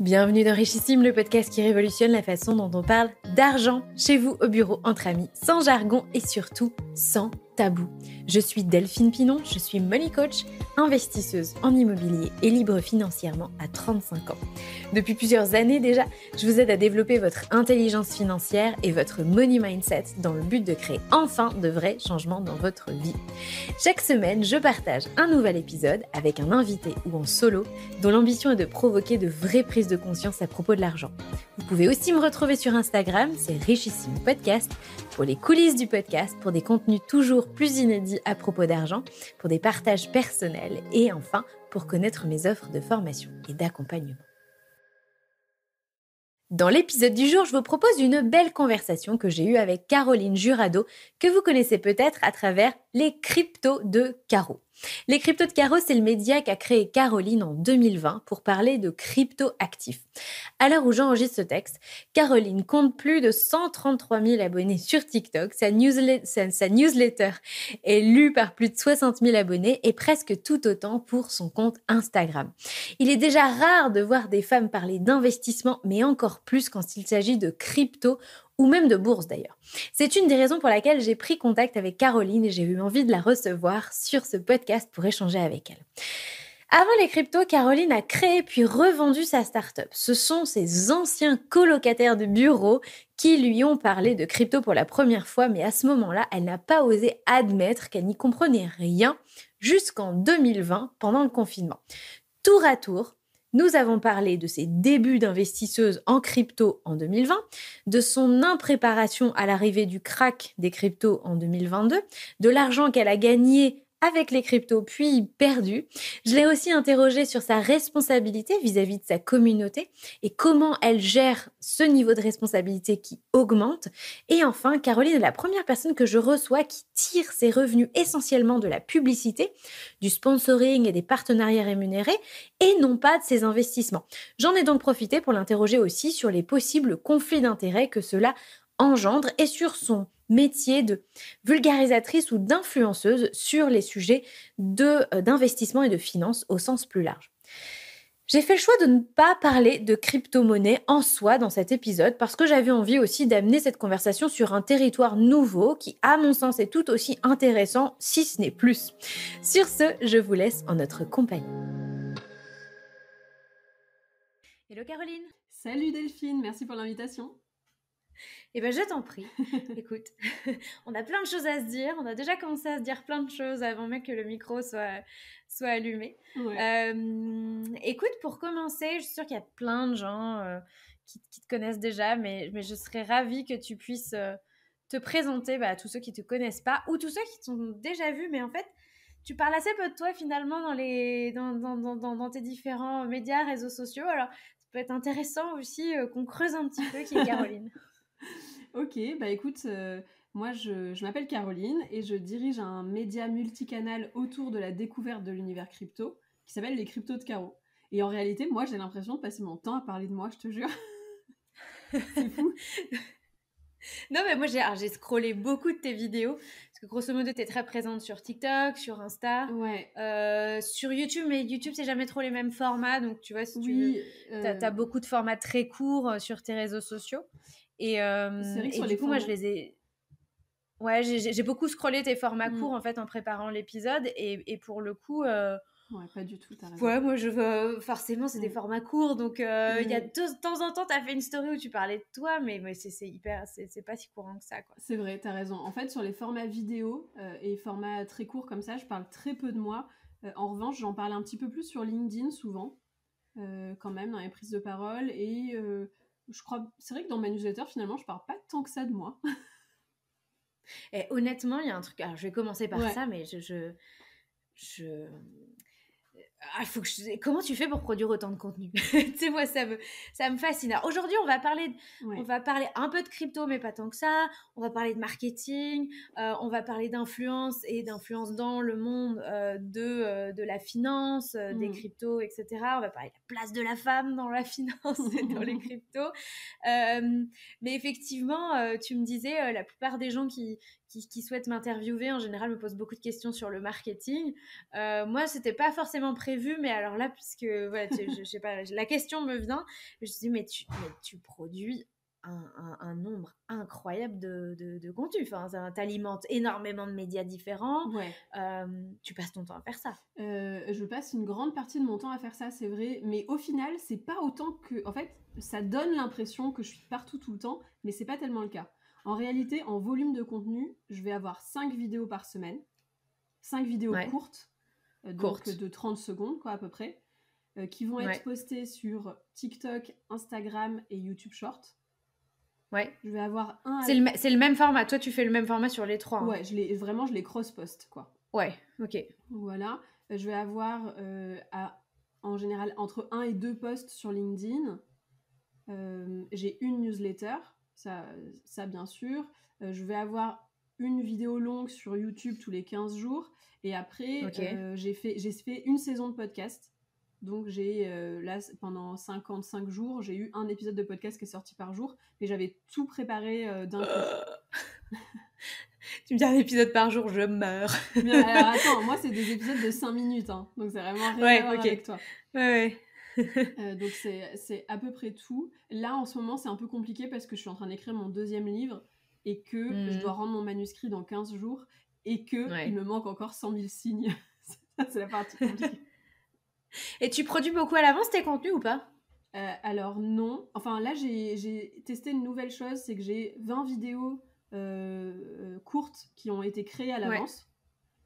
Bienvenue dans Richissime, le podcast qui révolutionne la façon dont on parle d'argent chez vous au bureau entre amis, sans jargon et surtout sans tabou. Je suis Delphine Pinon, je suis money coach, investisseuse en immobilier et libre financièrement à 35 ans. Depuis plusieurs années déjà, je vous aide à développer votre intelligence financière et votre money mindset dans le but de créer enfin de vrais changements dans votre vie. Chaque semaine, je partage un nouvel épisode avec un invité ou en solo dont l'ambition est de provoquer de vraies prises de conscience à propos de l'argent. Vous pouvez aussi me retrouver sur Instagram, c'est Richissime Podcast, pour les coulisses du podcast, pour des contenus toujours plus inédits à propos d'argent, pour des partages personnels et enfin pour connaître mes offres de formation et d'accompagnement. Dans l'épisode du jour, je vous propose une belle conversation que j'ai eue avec Caroline Jurado, que vous connaissez peut-être à travers les cryptos de Caro. Les cryptos de Caro, c'est le média qu'a créé Caroline en 2020 pour parler de crypto-actifs. À l'heure où j'enregistre ce texte, Caroline compte plus de 133 000 abonnés sur TikTok. Sa newsletter est lue par plus de 60 000 abonnés et presque tout autant pour son compte Instagram. Il est déjà rare de voir des femmes parler d'investissement, mais encore plus quand il s'agit de crypto ou même de bourse d'ailleurs. C'est une des raisons pour laquelle j'ai pris contact avec Caroline et j'ai eu envie de la recevoir sur ce podcast pour échanger avec elle. Avant les cryptos, Caroline a créé puis revendu sa start-up. Ce sont ses anciens colocataires de bureau qui lui ont parlé de crypto pour la première fois, mais à ce moment-là, elle n'a pas osé admettre qu'elle n'y comprenait rien jusqu'en 2020 pendant le confinement. Tour à tour, nous avons parlé de ses débuts d'investisseuse en crypto en 2020, de son impréparation à l'arrivée du crack des cryptos en 2022, de l'argent qu'elle a gagné avec les cryptos puis perdu. Je l'ai aussi interrogée sur sa responsabilité vis-à-vis de sa communauté et comment elle gère ce niveau de responsabilité qui augmente. Et enfin, Caroline est la première personne que je reçois qui tire ses revenus essentiellement de la publicité, du sponsoring et des partenariats rémunérés et non pas de ses investissements. J'en ai donc profité pour l'interroger aussi sur les possibles conflits d'intérêts que cela engendre et sur son métier de vulgarisatrice ou d'influenceuse sur les sujets d'investissement et de finance au sens plus large. J'ai fait le choix de ne pas parler de crypto-monnaie en soi dans cet épisode parce que j'avais envie aussi d'amener cette conversation sur un territoire nouveau qui, à mon sens, est tout aussi intéressant, si ce n'est plus. Sur ce, je vous laisse en notre compagnie. Hello Caroline. Salut Delphine, merci pour l'invitation. Eh bien, je t'en prie. Écoute, on a plein de choses à se dire. On a déjà commencé à se dire plein de choses avant même que le micro soit allumé. Ouais. Écoute, pour commencer, je suis sûre qu'il y a plein de gens qui te connaissent déjà, mais je serais ravie que tu puisses te présenter à tous ceux qui ne te connaissent pas ou tous ceux qui t'ont déjà vu, mais en fait, tu parles assez peu de toi finalement dans tes différents médias, réseaux sociaux. Alors, ça peut être intéressant aussi qu'on creuse un petit peu qui est Caroline. Ok, écoute, moi je m'appelle Caroline et je dirige un média multicanal autour de la découverte de l'univers crypto qui s'appelle les cryptos de Caro. Et en réalité, moi j'ai l'impression de passer mon temps à parler de moi, je te jure. C'est fou. Non, mais moi, j'ai scrollé beaucoup de tes vidéos, parce que grosso modo, tu es très présente sur TikTok, sur Insta, Ouais. sur YouTube, mais YouTube, c'est jamais trop les mêmes formats, donc tu vois, si tu veux, t'as beaucoup de formats très courts sur tes réseaux sociaux. Et c'est vrai que sur du les coup, moi, formats... Ouais, j'ai beaucoup scrollé tes formats courts, en fait, en préparant l'épisode, et pour le coup... Ouais, pas du tout, t'as raison. Ouais, moi je veux. Forcément, c'est des formats courts, donc il y a de temps en temps, tu as fait une story où tu parlais de toi, mais c'est hyper. C'est pas si courant que ça, quoi. C'est vrai, t'as raison. En fait, sur les formats vidéo et formats très courts comme ça, je parle très peu de moi. En revanche, j'en parle un petit peu plus sur LinkedIn souvent, quand même, dans les prises de parole. Et je crois. C'est vrai que dans ma newsletter, finalement, je parle pas tant que ça de moi. Et honnêtement, il y a un truc. Alors, je vais commencer par Ouais. ça, mais faut que comment tu fais pour produire autant de contenu? Tu sais, moi, ça me fascine. Alors, aujourd'hui, on va parler un peu de crypto, mais pas tant que ça. On va parler de marketing, on va parler d'influence et d'influence dans le monde de la finance, des cryptos, etc. On va parler de la place de la femme dans la finance et dans les cryptos. Mais effectivement, tu me disais, la plupart des gens qui qui souhaitent m'interviewer, en général, me posent beaucoup de questions sur le marketing. Moi, c'était pas forcément prévu, mais alors là, puisque voilà, je sais pas, la question me vient, je me suis dit, mais tu produis un nombre incroyable de contenus. Enfin, t'alimentes énormément de médias différents. Ouais. Tu passes ton temps à faire ça. Je passe une grande partie de mon temps à faire ça, c'est vrai. Mais au final, c'est pas autant que... En fait, ça donne l'impression que je suis partout tout le temps, mais c'est pas tellement le cas. En réalité, en volume de contenu, je vais avoir 5 vidéos par semaine. 5 vidéos courtes, donc de 30 secondes, quoi, à peu près, qui vont être postées sur TikTok, Instagram et YouTube Short. Ouais. Je vais avoir c'est le même format. Toi, tu fais le même format sur les 3. Ouais, je les cross-post, quoi. Ouais, ok. Voilà. Je vais avoir en général entre 1 et 2 posts sur LinkedIn. J'ai une newsletter, ça bien sûr. Je vais avoir une vidéo longue sur YouTube tous les 15 jours. Et après, j'ai fait une saison de podcast. Donc là, pendant 55 jours, j'ai eu un épisode de podcast qui est sorti par jour. Mais j'avais tout préparé d'un coup. Tu me dis un épisode par jour, je meurs. Mais alors attends, moi c'est des épisodes de 5 minutes, hein, donc c'est vraiment rien à voir avec toi. Ouais. Donc c'est à peu près tout. Là en ce moment c'est un peu compliqué parce que je suis en train d'écrire mon 2e livre et que je dois rendre mon manuscrit dans 15 jours et que il me manque encore 100 000 signes. Ça, c'est la partie compliquée. Et tu produis beaucoup à l'avance tes contenus ou pas ? Alors non. Enfin là j'ai testé une nouvelle chose, c'est que j'ai 20 vidéos courtes qui ont été créées à l'avance.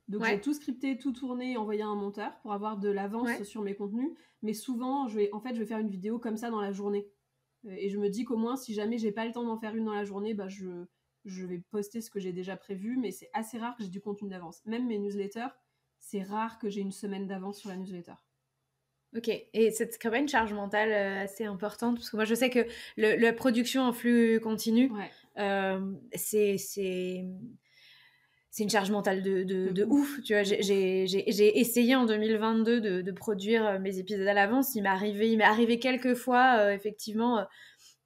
Donc j'ai tout scripté, tout tourné et envoyé à un monteur pour avoir de l'avance sur mes contenus. Mais souvent, je vais faire une vidéo comme ça dans la journée. Et je me dis qu'au moins, si jamais j'ai pas le temps d'en faire une dans la journée, bah je vais poster ce que j'ai déjà prévu. Mais c'est assez rare que j'ai du contenu d'avance. Même mes newsletters, c'est rare que j'ai une semaine d'avance sur la newsletter. Ok, et c'est quand même une charge mentale assez importante, parce que moi je sais que la production en flux continu, c'est une charge mentale de ouf. Tu vois, j'ai essayé en 2022 de produire mes épisodes à l'avance. Il m'est arrivé quelques fois, effectivement,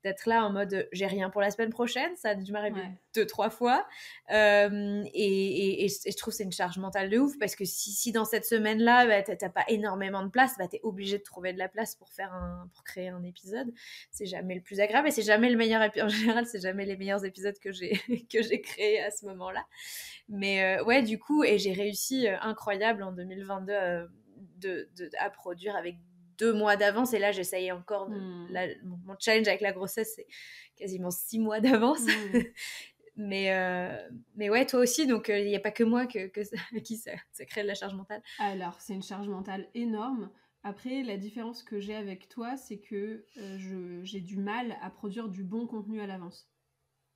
d'être là en mode j'ai rien pour la semaine prochaine. Ça a dû m'arriver 2-3 fois. Et je trouve que c'est une charge mentale de ouf, parce que si dans cette semaine-là, bah, t'as pas énormément de place, bah, t'es obligé de trouver de la place pour créer un épisode. C'est jamais le plus agréable et c'est jamais le meilleur épisode. En général, c'est jamais les meilleurs épisodes que j'ai créés à ce moment-là. Mais ouais, du coup, et j'ai réussi incroyable en 2022 à produire avec 2 mois d'avance. Et là, j'essaye encore. Mon challenge avec la grossesse, c'est quasiment 6 mois d'avance. Mais ouais, toi aussi, donc il n'y a pas que moi qui ça crée de la charge mentale. Alors, c'est une charge mentale énorme. Après, la différence que j'ai avec toi, c'est que j'ai du mal à produire du bon contenu à l'avance.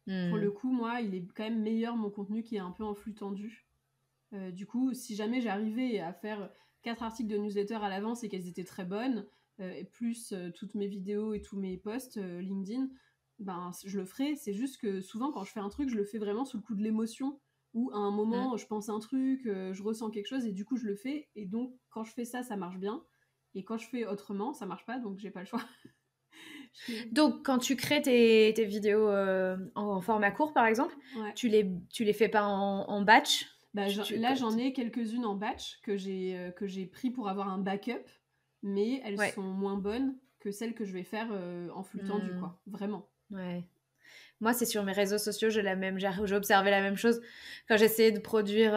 Pour le coup, moi, il est quand même meilleur mon contenu qui est un peu en flux tendu. Du coup, si jamais j'arrivais à faire 4 articles de newsletter à l'avance et qu'elles étaient très bonnes, et plus toutes mes vidéos et tous mes posts LinkedIn, ben je le ferais. C'est juste que souvent quand je fais un truc, je le fais vraiment sous le coup de l'émotion, ou à un moment je pense un truc, je ressens quelque chose et du coup je le fais. Et donc quand je fais ça, ça marche bien. Et quand je fais autrement, ça marche pas, donc j'ai pas le choix. Donc, quand tu crées tes vidéos en format court, par exemple, tu les fais pas en batch ? Là, j'en ai quelques-unes en batch que j'ai pris pour avoir un backup, mais elles sont moins bonnes que celles que je vais faire en flux tendu, quoi. Vraiment. Ouais. Moi, c'est sur mes réseaux sociaux, j'ai observé la même chose. Quand j'essayais de produire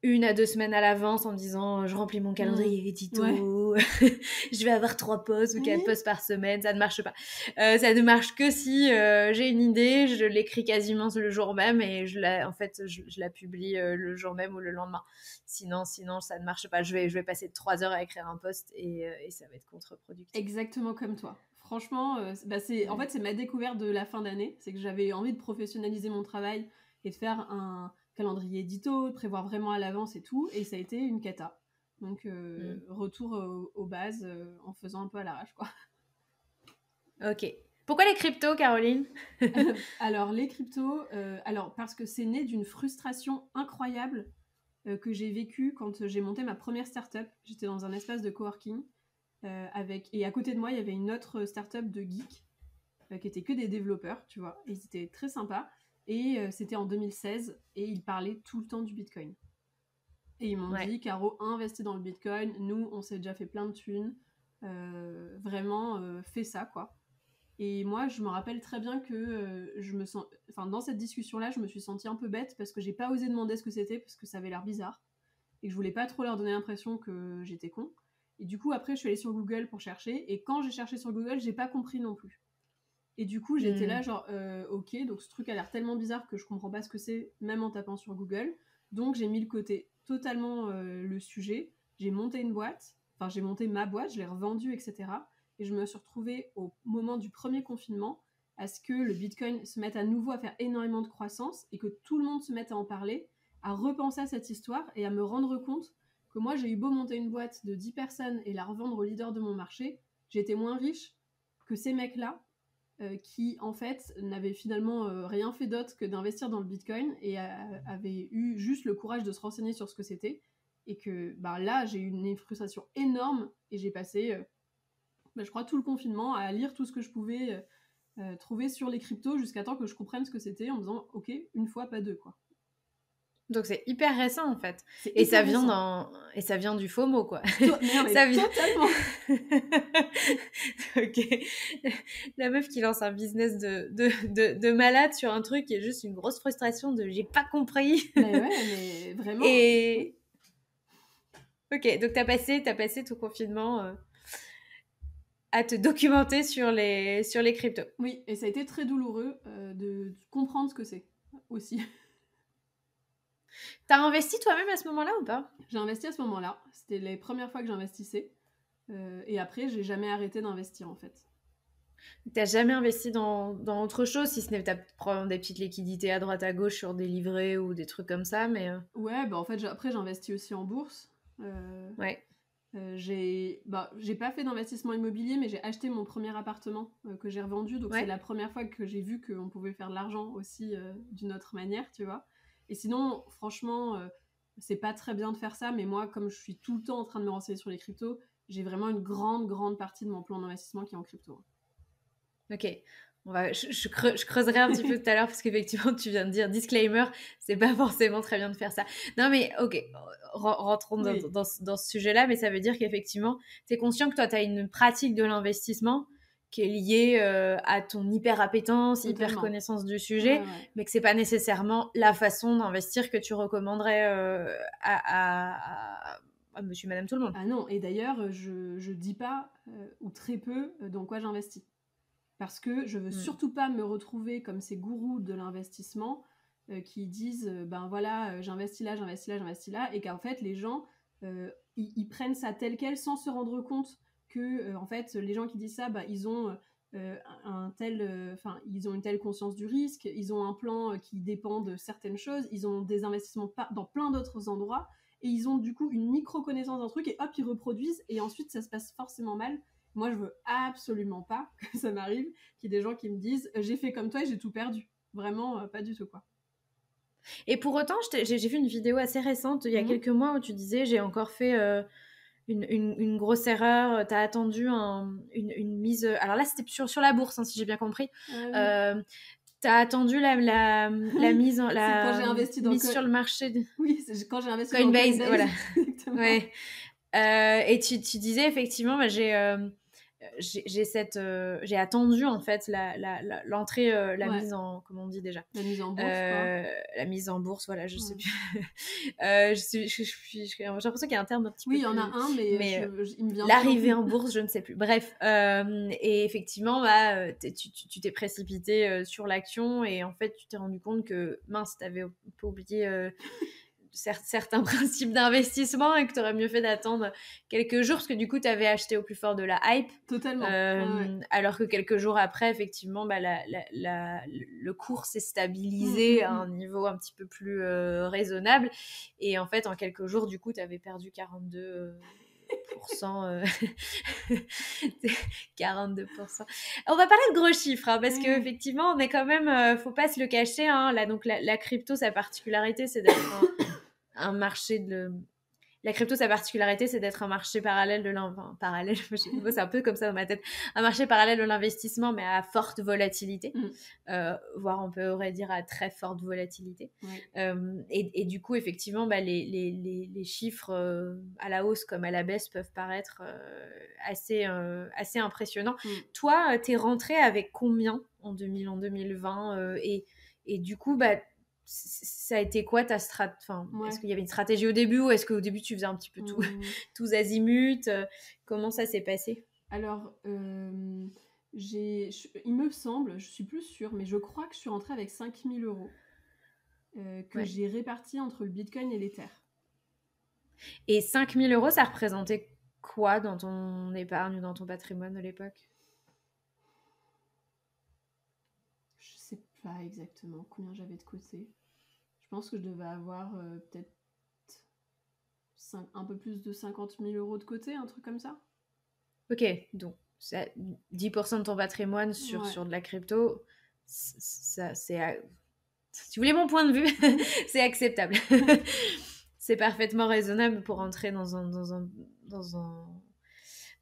1 à 2 semaines à l'avance en me disant je remplis mon calendrier édito, je vais avoir 3 posts ou 4 posts par semaine, ça ne marche pas. Ça ne marche que si j'ai une idée, je l'écris quasiment le jour même et je la publie le jour même ou le lendemain. Sinon ça ne marche pas. Je vais passer 3 heures à écrire un post et ça va être contre-productif. Exactement comme toi. Franchement, en fait, c'est ma découverte de la fin d'année. C'est que j'avais envie de professionnaliser mon travail et de faire un calendrier édito, de prévoir vraiment à l'avance et tout. Et ça a été une cata. Donc, retour aux bases en faisant un peu à l'arrache, quoi. Ok. Pourquoi les cryptos, Caroline ? Alors, les cryptos, parce que c'est né d'une frustration incroyable que j'ai vécue quand j'ai monté ma première startup. J'étais dans un espace de coworking. Et à côté de moi il y avait une autre startup de geeks qui était que des développeurs, tu vois, et c'était très sympa. Et c'était en 2016 et ils parlaient tout le temps du Bitcoin. Et ils m'ont dit, Caro, investis dans le Bitcoin, nous, on s'est déjà fait plein de thunes, vraiment, fais ça, quoi. Et moi, je me rappelle très bien que dans cette discussion-là, je me suis sentie un peu bête parce que j'ai pas osé demander ce que c'était parce que ça avait l'air bizarre et que je voulais pas trop leur donner l'impression que j'étais con. Et du coup, après, je suis allée sur Google pour chercher et quand j'ai cherché sur Google, j'ai pas compris non plus. Et du coup, j'étais là genre, ok, donc ce truc a l'air tellement bizarre que je comprends pas ce que c'est, même en tapant sur Google. Donc j'ai mis de côté totalement le sujet. J'ai monté une boîte, enfin j'ai monté ma boîte, je l'ai revendue, etc. Et je me suis retrouvée au moment du premier confinement à ce que le Bitcoin se mette à nouveau à faire énormément de croissance et que tout le monde se mette à en parler, à repenser à cette histoire et à me rendre compte que moi j'ai eu beau monter une boîte de 10 personnes et la revendre au leader de mon marché, j'étais moins riche que ces mecs-là qui en fait n'avaient finalement rien fait d'autre que d'investir dans le Bitcoin et avaient eu juste le courage de se renseigner sur ce que c'était et que là j'ai eu une frustration énorme et j'ai passé je crois tout le confinement à lire tout ce que je pouvais trouver sur les cryptos jusqu'à temps que je comprenne ce que c'était en me disant ok, une fois pas deux quoi. Donc c'est hyper récent en fait. Et ça vient du FOMO quoi. Mais ça vient totalement. Ok. La meuf qui lance un business de malade sur un truc qui est juste une grosse frustration de j'ai pas compris. Mais ouais, mais vraiment. Et ok, donc t'as passé ton confinement à te documenter sur les cryptos. Oui, et ça a été très douloureux de comprendre ce que c'est aussi. T'as investi toi-même à ce moment-là ou pas ? J'ai investi à ce moment-là. C'était les premières fois que j'investissais. Et après, j'ai jamais arrêté d'investir, en fait. T'as jamais investi dans autre chose, si ce n'est peut-être prendre des petites liquidités à droite à gauche sur des livrets ou des trucs comme ça, mais... Ouais, en fait, après, j'ai investi aussi en bourse. Ouais. J'ai pas fait d'investissement immobilier, mais j'ai acheté mon premier appartement que j'ai revendu. Donc, c'est la première fois que j'ai vu qu'on pouvait faire de l'argent aussi d'une autre manière, tu vois. Et sinon, franchement, c'est pas très bien de faire ça, mais moi, comme je suis tout le temps en train de me renseigner sur les cryptos, j'ai vraiment une grande partie de mon plan d'investissement qui est en crypto. Ok. Je creuserai un petit peu tout à l'heure parce qu'effectivement, tu viens de dire disclaimer, c'est pas forcément très bien de faire ça. Non, mais ok, rentrons dans ce sujet-là, mais ça veut dire qu'effectivement, tu es conscient que toi, tu as une pratique de l'investissement qui est liée à ton hyper appétence, hyper connaissance du sujet, mais que c'est pas nécessairement la façon d'investir que tu recommanderais à monsieur, madame, tout le monde. Ah non, et d'ailleurs, je dis pas, ou très peu, dans quoi j'investis. Parce que je veux surtout pas me retrouver comme ces gourous de l'investissement qui disent j'investis là, et qu'en fait les gens ils prennent ça tel quel sans se rendre compte que en fait les gens qui disent ça ils ont ils ont une telle conscience du risque, ils ont un plan qui dépend de certaines choses, ils ont des investissements dans plein d'autres endroits et ils ont du coup une micro connaissance d'un truc et hop ils reproduisent et ensuite ça se passe forcément mal. Moi, je veux absolument pas que ça m'arrive, qu'il y ait des gens qui me disent « j'ai fait comme toi et j'ai tout perdu ». Vraiment, pas du tout, quoi. Et pour autant, j'ai vu une vidéo assez récente, il y a quelques mois, où tu disais « j'ai encore fait une grosse erreur, t'as attendu une mise... » Alors là, c'était sur la bourse, hein, si j'ai bien compris. T'as attendu la mise, quand j'ai investi dans mise sur le marché. Oui, c'est quand j'ai investi Coinbase, dans voilà. Ouais. Et tu disais effectivement, j'ai attendu en fait l'entrée, mise en, comment on dit déjà, la mise en bourse, quoi. La mise en bourse, voilà, je sais plus. J'ai l'impression qu'il y a un terme un petit peu. Oui, il y en a un, mais il me vient l'arrivée en bourse, je ne sais plus. Bref, et effectivement, tu t'es précipité sur l'action et en fait, tu t'es rendu compte que mince, t'avais un peu oublié. Certains principes d'investissement et que tu aurais mieux fait d'attendre quelques jours parce que du coup tu avais acheté au plus fort de la hype. Totalement. Alors que quelques jours après effectivement le cours s'est stabilisé à un niveau un petit peu plus raisonnable et en fait en quelques jours du coup tu avais perdu 42%. 42%. On va parler de gros chiffres hein, parce que effectivement on est quand même faut pas se le cacher hein, là donc la crypto sa particularité c'est d'être un marché La crypto, sa particularité, c'est d'être un marché parallèle parallèle, c'est un peu comme ça dans ma tête, un marché parallèle de l'investissement, mais à forte volatilité, voire on aurait dire à très forte volatilité. Ouais. Et du coup, effectivement, les chiffres à la hausse comme à la baisse peuvent paraître assez impressionnants. Toi, t'es rentré avec combien en 2020 et du coup, ça a été quoi ta est-ce qu'il y avait une stratégie au début ou est-ce qu'au début tu faisais un petit peu tous azimuts comment ça s'est passé? Alors, il me semble, je suis plus sûre, mais je crois que je suis rentrée avec 5 000 euros que j'ai répartis entre le Bitcoin et l'Ether. Et 5 000 euros, ça représentait quoi dans ton épargne ou dans ton patrimoine à l'époque? Je sais pas exactement combien j'avais de côté. Je pense que je devais avoir peut-être un peu plus de 50 000 euros de côté, un truc comme ça. Ok, donc 10% de ton patrimoine sur de la crypto, ça, c'est... Si vous voulez mon point de vue, c'est acceptable. C'est parfaitement raisonnable pour entrer dans un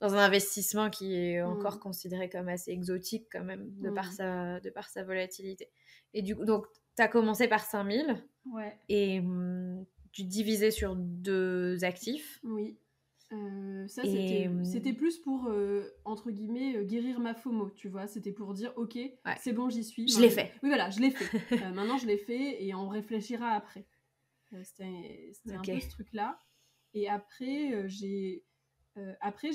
investissement qui est encore considéré comme assez exotique quand même, de par sa volatilité. Et du coup, donc, tu as commencé par 5 000 et tu divisais sur 2 actifs. Oui. Ça, c'était plus pour, entre guillemets, guérir ma FOMO, tu vois. C'était pour dire, ok, c'est bon, j'y suis. Je l'ai fait. Oui, voilà, je l'ai fait. Maintenant, je l'ai fait et on réfléchira après. C'était un peu ce truc-là. Et après, j'ai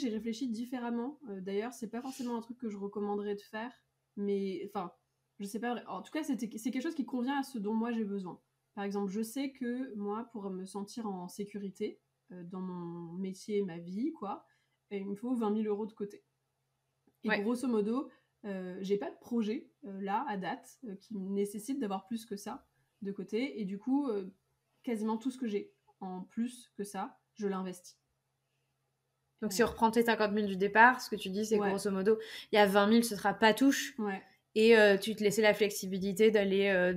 réfléchi différemment. D'ailleurs, c'est pas forcément un truc que je recommanderais de faire. Mais, enfin, je sais pas. En tout cas, c'est quelque chose qui convient à ce dont moi j'ai besoin. Par exemple, je sais que moi, pour me sentir en sécurité dans mon métier, ma vie, quoi, il me faut 20 000 euros de côté. Et grosso modo, j'ai pas de projet là, à date, qui nécessite d'avoir plus que ça de côté. Et du coup, quasiment tout ce que j'ai en plus que ça, je l'investis. Donc, si on reprend tes 50 000 du départ, ce que tu dis, c'est grosso modo, il y a 20 000, ce sera pas touche. Et tu te laissais la flexibilité d'aller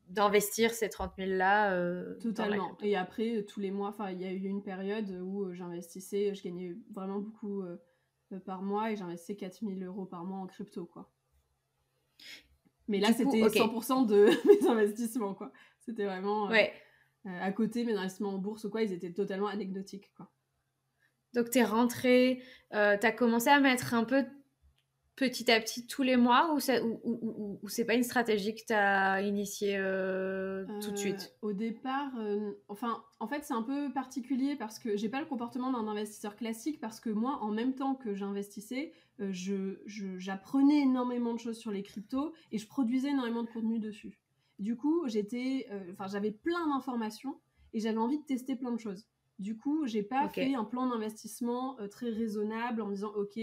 d'investir ces 30 000 là. Totalement. Et après, tous les mois, il y a eu une période où j'investissais, je gagnais vraiment beaucoup par mois et j'investissais 4 000 euros par mois en crypto, quoi. Mais là, c'était 100% de mes investissements, quoi. C'était vraiment à côté, mes investissements en bourse ou quoi, ils étaient totalement anecdotiques, quoi. Donc, t'es rentrée, t'as commencé à mettre un peu petit à petit tous les mois ou c'est pas une stratégie que t'as initiée tout de suite? Au départ, en fait, c'est un peu particulier parce que j'ai pas le comportement d'un investisseur classique parce que moi, en même temps que j'investissais, j'apprenais énormément de choses sur les cryptos et je produisais énormément de contenu dessus. Du coup, j'avais plein d'informations et j'avais envie de tester plein de choses. Du coup, j'ai pas fait un plan d'investissement très raisonnable en me disant, ok,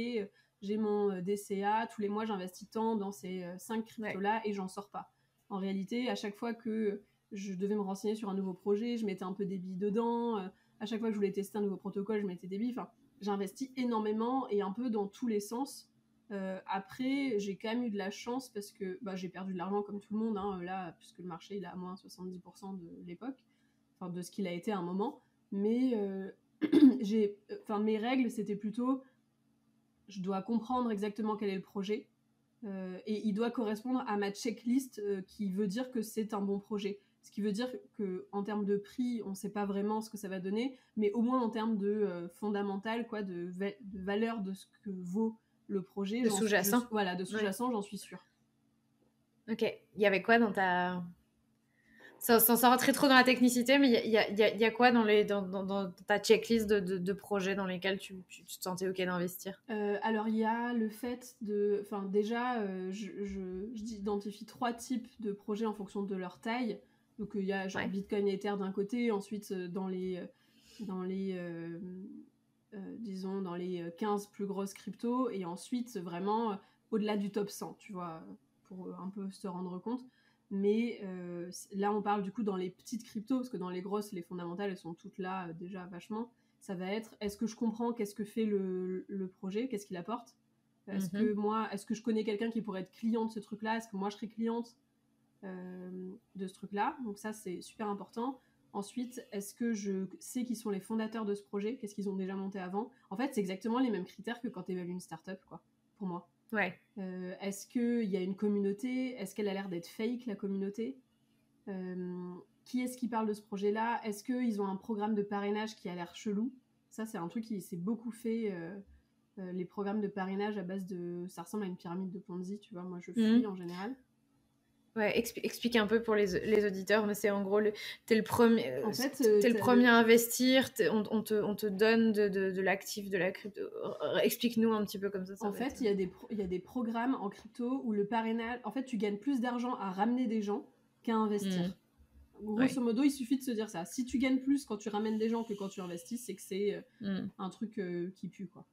j'ai mon DCA, tous les mois j'investis tant dans ces 5 cryptos-là et j'en sors pas. En réalité, à chaque fois que je devais me renseigner sur un nouveau projet, je mettais un peu des billes dedans. À chaque fois que je voulais tester un nouveau protocole, je mettais des billes. Enfin, j'investis énormément et un peu dans tous les sens. Après, j'ai quand même eu de la chance parce que j'ai perdu de l'argent comme tout le monde, hein, là, puisque le marché il est à moins 70% de l'époque, enfin de ce qu'il a été à un moment. Mais mes règles, c'était plutôt je dois comprendre exactement quel est le projet et il doit correspondre à ma checklist qui veut dire que c'est un bon projet. Ce qui veut dire qu'en termes de prix, on ne sait pas vraiment ce que ça va donner, mais au moins en termes de fondamental, quoi, de valeur de ce que vaut le projet. De sous-jacent. Voilà, de sous-jacent, j'en suis sûre. Ok. Il y avait quoi dans ta... Sans rentrer trop dans la technicité, mais il y a quoi dans ta checklist de projets dans lesquels tu te sentais ok d'investir? Alors, il y a le fait de... Enfin, déjà, j'identifie 3 types de projets en fonction de leur taille. Donc, il y a genre Bitcoin et Ether d'un côté, ensuite disons, dans les 15 plus grosses cryptos, et ensuite, vraiment, au-delà du top 100, tu vois, pour un peu se rendre compte. Mais là, on parle du coup dans les petites cryptos, parce que dans les grosses, les fondamentales, elles sont toutes là déjà vachement. Ça va être, est-ce que je comprends qu'est-ce que fait le projet, qu'est-ce qu'il apporte? Est-ce que je connais quelqu'un qui pourrait être client de ce truc-là? Est-ce que moi, je serais cliente de ce truc-là? Donc ça, c'est super important. Ensuite, est-ce que je sais qui sont les fondateurs de ce projet? Qu'est-ce qu'ils ont déjà monté avant? En fait, c'est exactement les mêmes critères que quand tu évalues une startup, quoi, pour moi. Ouais. Est-ce qu'il y a une communauté? Est-ce qu'elle a l'air d'être fake, la communauté? Qui est-ce qui parle de ce projet-là? Est-ce qu'ils ont un programme de parrainage qui a l'air chelou? Ça, c'est un truc qui s'est beaucoup fait, les programmes de parrainage à base de... Ça ressemble à une pyramide de Ponzi, tu vois, moi je fuis en général. Ouais, explique un peu pour les auditeurs, mais c'est en gros, t'es le premier, En fait, t'es le premier à investir, on te donne de l'actif, de la crypto. Explique-nous un petit peu comme ça. En fait, il y a des programmes en crypto où le parrainage... En fait, tu gagnes plus d'argent à ramener des gens qu'à investir. Grosso modo, il suffit de se dire ça. Si tu gagnes plus quand tu ramènes des gens que quand tu investis, c'est que c'est un truc qui pue, quoi.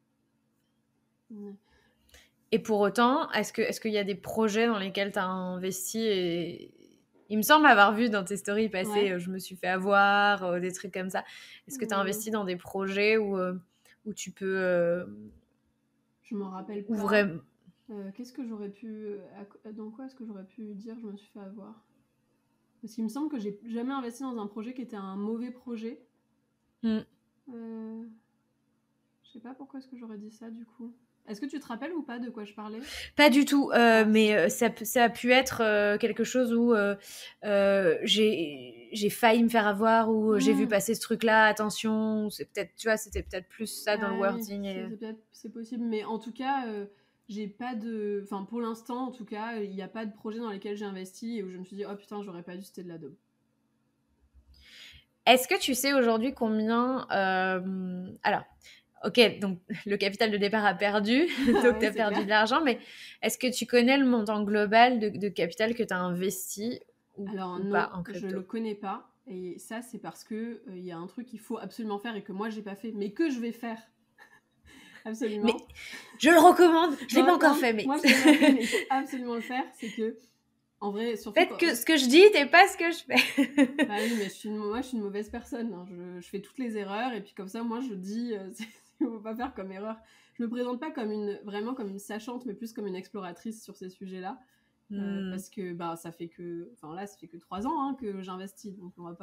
Et pour autant, est-ce qu'il y a des projets dans lesquels tu as investi et... Il me semble avoir vu dans tes stories passées, je me suis fait avoir, des trucs comme ça. Est-ce que tu as investi dans des projets où tu peux... Je m'en rappelle pas. Vraiment... Qu'est-ce que j'aurais pu... Dans quoi est-ce que j'aurais pu dire je me suis fait avoir? Parce qu'il me semble que j'ai jamais investi dans un projet qui était un mauvais projet. Je sais pas pourquoi est-ce que j'aurais dit ça, du coup. Est-ce que tu te rappelles ou pas de quoi je parlais? Pas du tout, mais ça a pu être quelque chose où j'ai failli me faire avoir, ou j'ai vu passer ce truc-là, attention, c'est peut-être, tu vois, c'était peut-être plus ça dans le wording. Oui, c'est possible, mais en tout cas, j'ai pas de... Enfin, pour l'instant, en tout cas, il n'y a pas de projet dans lesquels j'ai investi et où je me suis dit, oh putain, j'aurais pas dû, c'était de la daube. Est-ce que tu sais aujourd'hui combien... Alors... Ok, donc le capital de départ a perdu, donc tu as perdu clair. De l'argent, mais est-ce que tu connais le montant global de capital que tu as investi Alors ou non, pas en crypto? je le connais pas, et ça c'est parce que y a un truc qu'il faut absolument faire et que moi j'ai pas fait, mais que je vais faire. Absolument. Mais je le recommande, je l'ai pas encore fait, mais... Moi je l'ai pas fait, mais il faut absolument le faire, c'est que... En vrai, surtout Faites que ce que je dis, t'es pas ce que je fais. Bah oui, mais moi je suis une mauvaise personne, hein. Je fais toutes les erreurs, et puis comme ça, moi je dis... Il ne faut pas faire comme erreur. Je me présente pas vraiment comme une sachante, mais plus comme une exploratrice sur ces sujets-là. Parce que ça fait que 3 ans hein, que j'investis, donc on va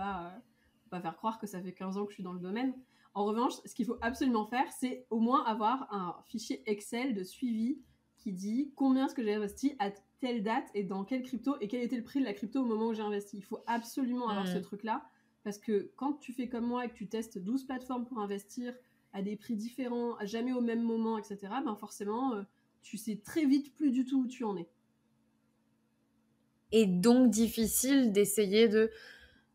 pas faire croire que ça fait 15 ans que je suis dans le domaine. En revanche, ce qu'il faut absolument faire, c'est au moins avoir un fichier Excel de suivi qui dit combien est-ce que j'ai investi à telle date et dans quelle crypto et quel était le prix de la crypto au moment où j'ai investi. Il faut absolument avoir ce truc-là, parce que quand tu fais comme moi et que tu testes 12 plateformes pour investir à des prix différents, jamais au même moment, etc., forcément, tu sais très vite plus du tout où tu en es. Et donc difficile d'essayer de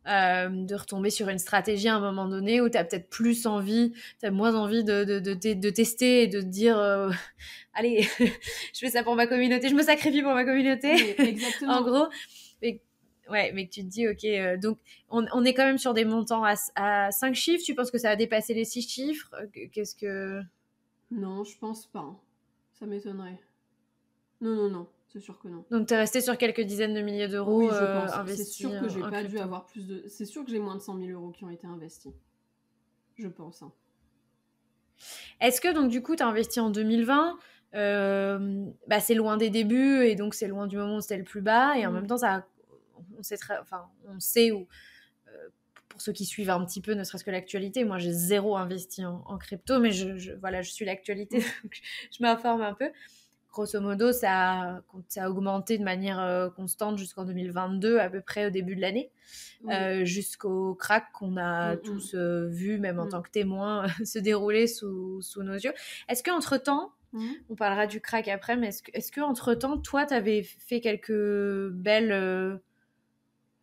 retomber sur une stratégie à un moment donné où tu as peut-être plus envie, tu as moins envie de tester et de te dire allez, je fais ça pour ma communauté, je me sacrifie pour ma communauté. Oui, exactement. En gros, mais que tu te dis, ok, donc on est quand même sur des montants à 5 chiffres. Tu penses que ça a dépassé les 6 chiffres? Qu'est-ce que... Non, je pense pas. Ça m'étonnerait. Non, c'est sûr que non. Donc t'es resté sur quelques dizaines de milliers d'euros oui, je pense. investis. C'est sûr que j'ai pas dû avoir plus de... C'est sûr que j'ai moins de 100 000 euros qui ont été investis. Je pense. Hein. Est-ce que donc du coup t'as investi en 2020 c'est loin des débuts et donc c'est loin du moment où c'était le plus bas, et en même temps on sait où, pour ceux qui suivent un petit peu, ne serait-ce que l'actualité, moi j'ai zéro investi en crypto, mais je suis l'actualité, donc je m'informe un peu. Grosso modo, ça a augmenté de manière constante jusqu'en 2022, à peu près au début de l'année, jusqu'au crack qu'on a tous vu, même en tant que témoin, se dérouler sous nos yeux. Est-ce qu'entre-temps, on parlera du crack après, mais est-ce qu'entre-temps, toi, t'avais fait quelques belles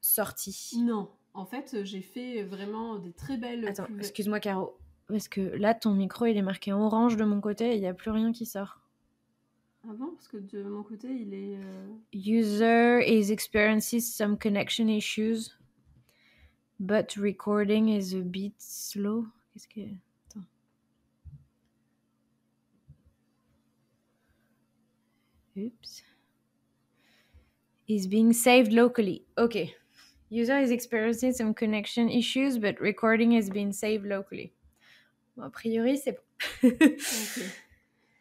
sorties? Non. En fait, j'ai fait vraiment des très belles... Attends, excuse-moi, Caro. Parce que là, ton micro, il est marqué orange de mon côté et il n'y a plus rien qui sort. Ah bon? Parce que de mon côté, il est... User is experiencing some connection issues, but recording is a bit slow. Qu'est-ce que... Attends. Oops. Is being saved locally. Ok. User is experiencing some connection issues, but recording is being saved locally. Bon, a priori, c'est bon. Ok.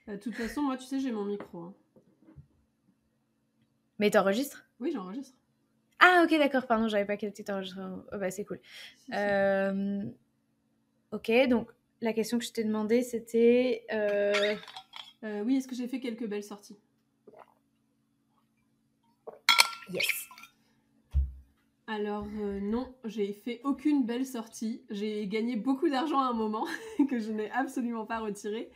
De toute façon, moi, tu sais, j'ai mon micro. Hein. Mais t'enregistres? Oui, j'enregistre. Ah, ok, d'accord, pardon, j'avais pas capté ton enregistrement. Oh, bah, c'est cool. Si, si. Euh, Ok, donc la question que je t'ai demandé, c'était... Oui, est-ce que j'ai fait quelques belles sorties? Yes. Alors non, j'ai fait aucune belle sortie. J'ai gagné beaucoup d'argent à un moment que je n'ai absolument pas retiré.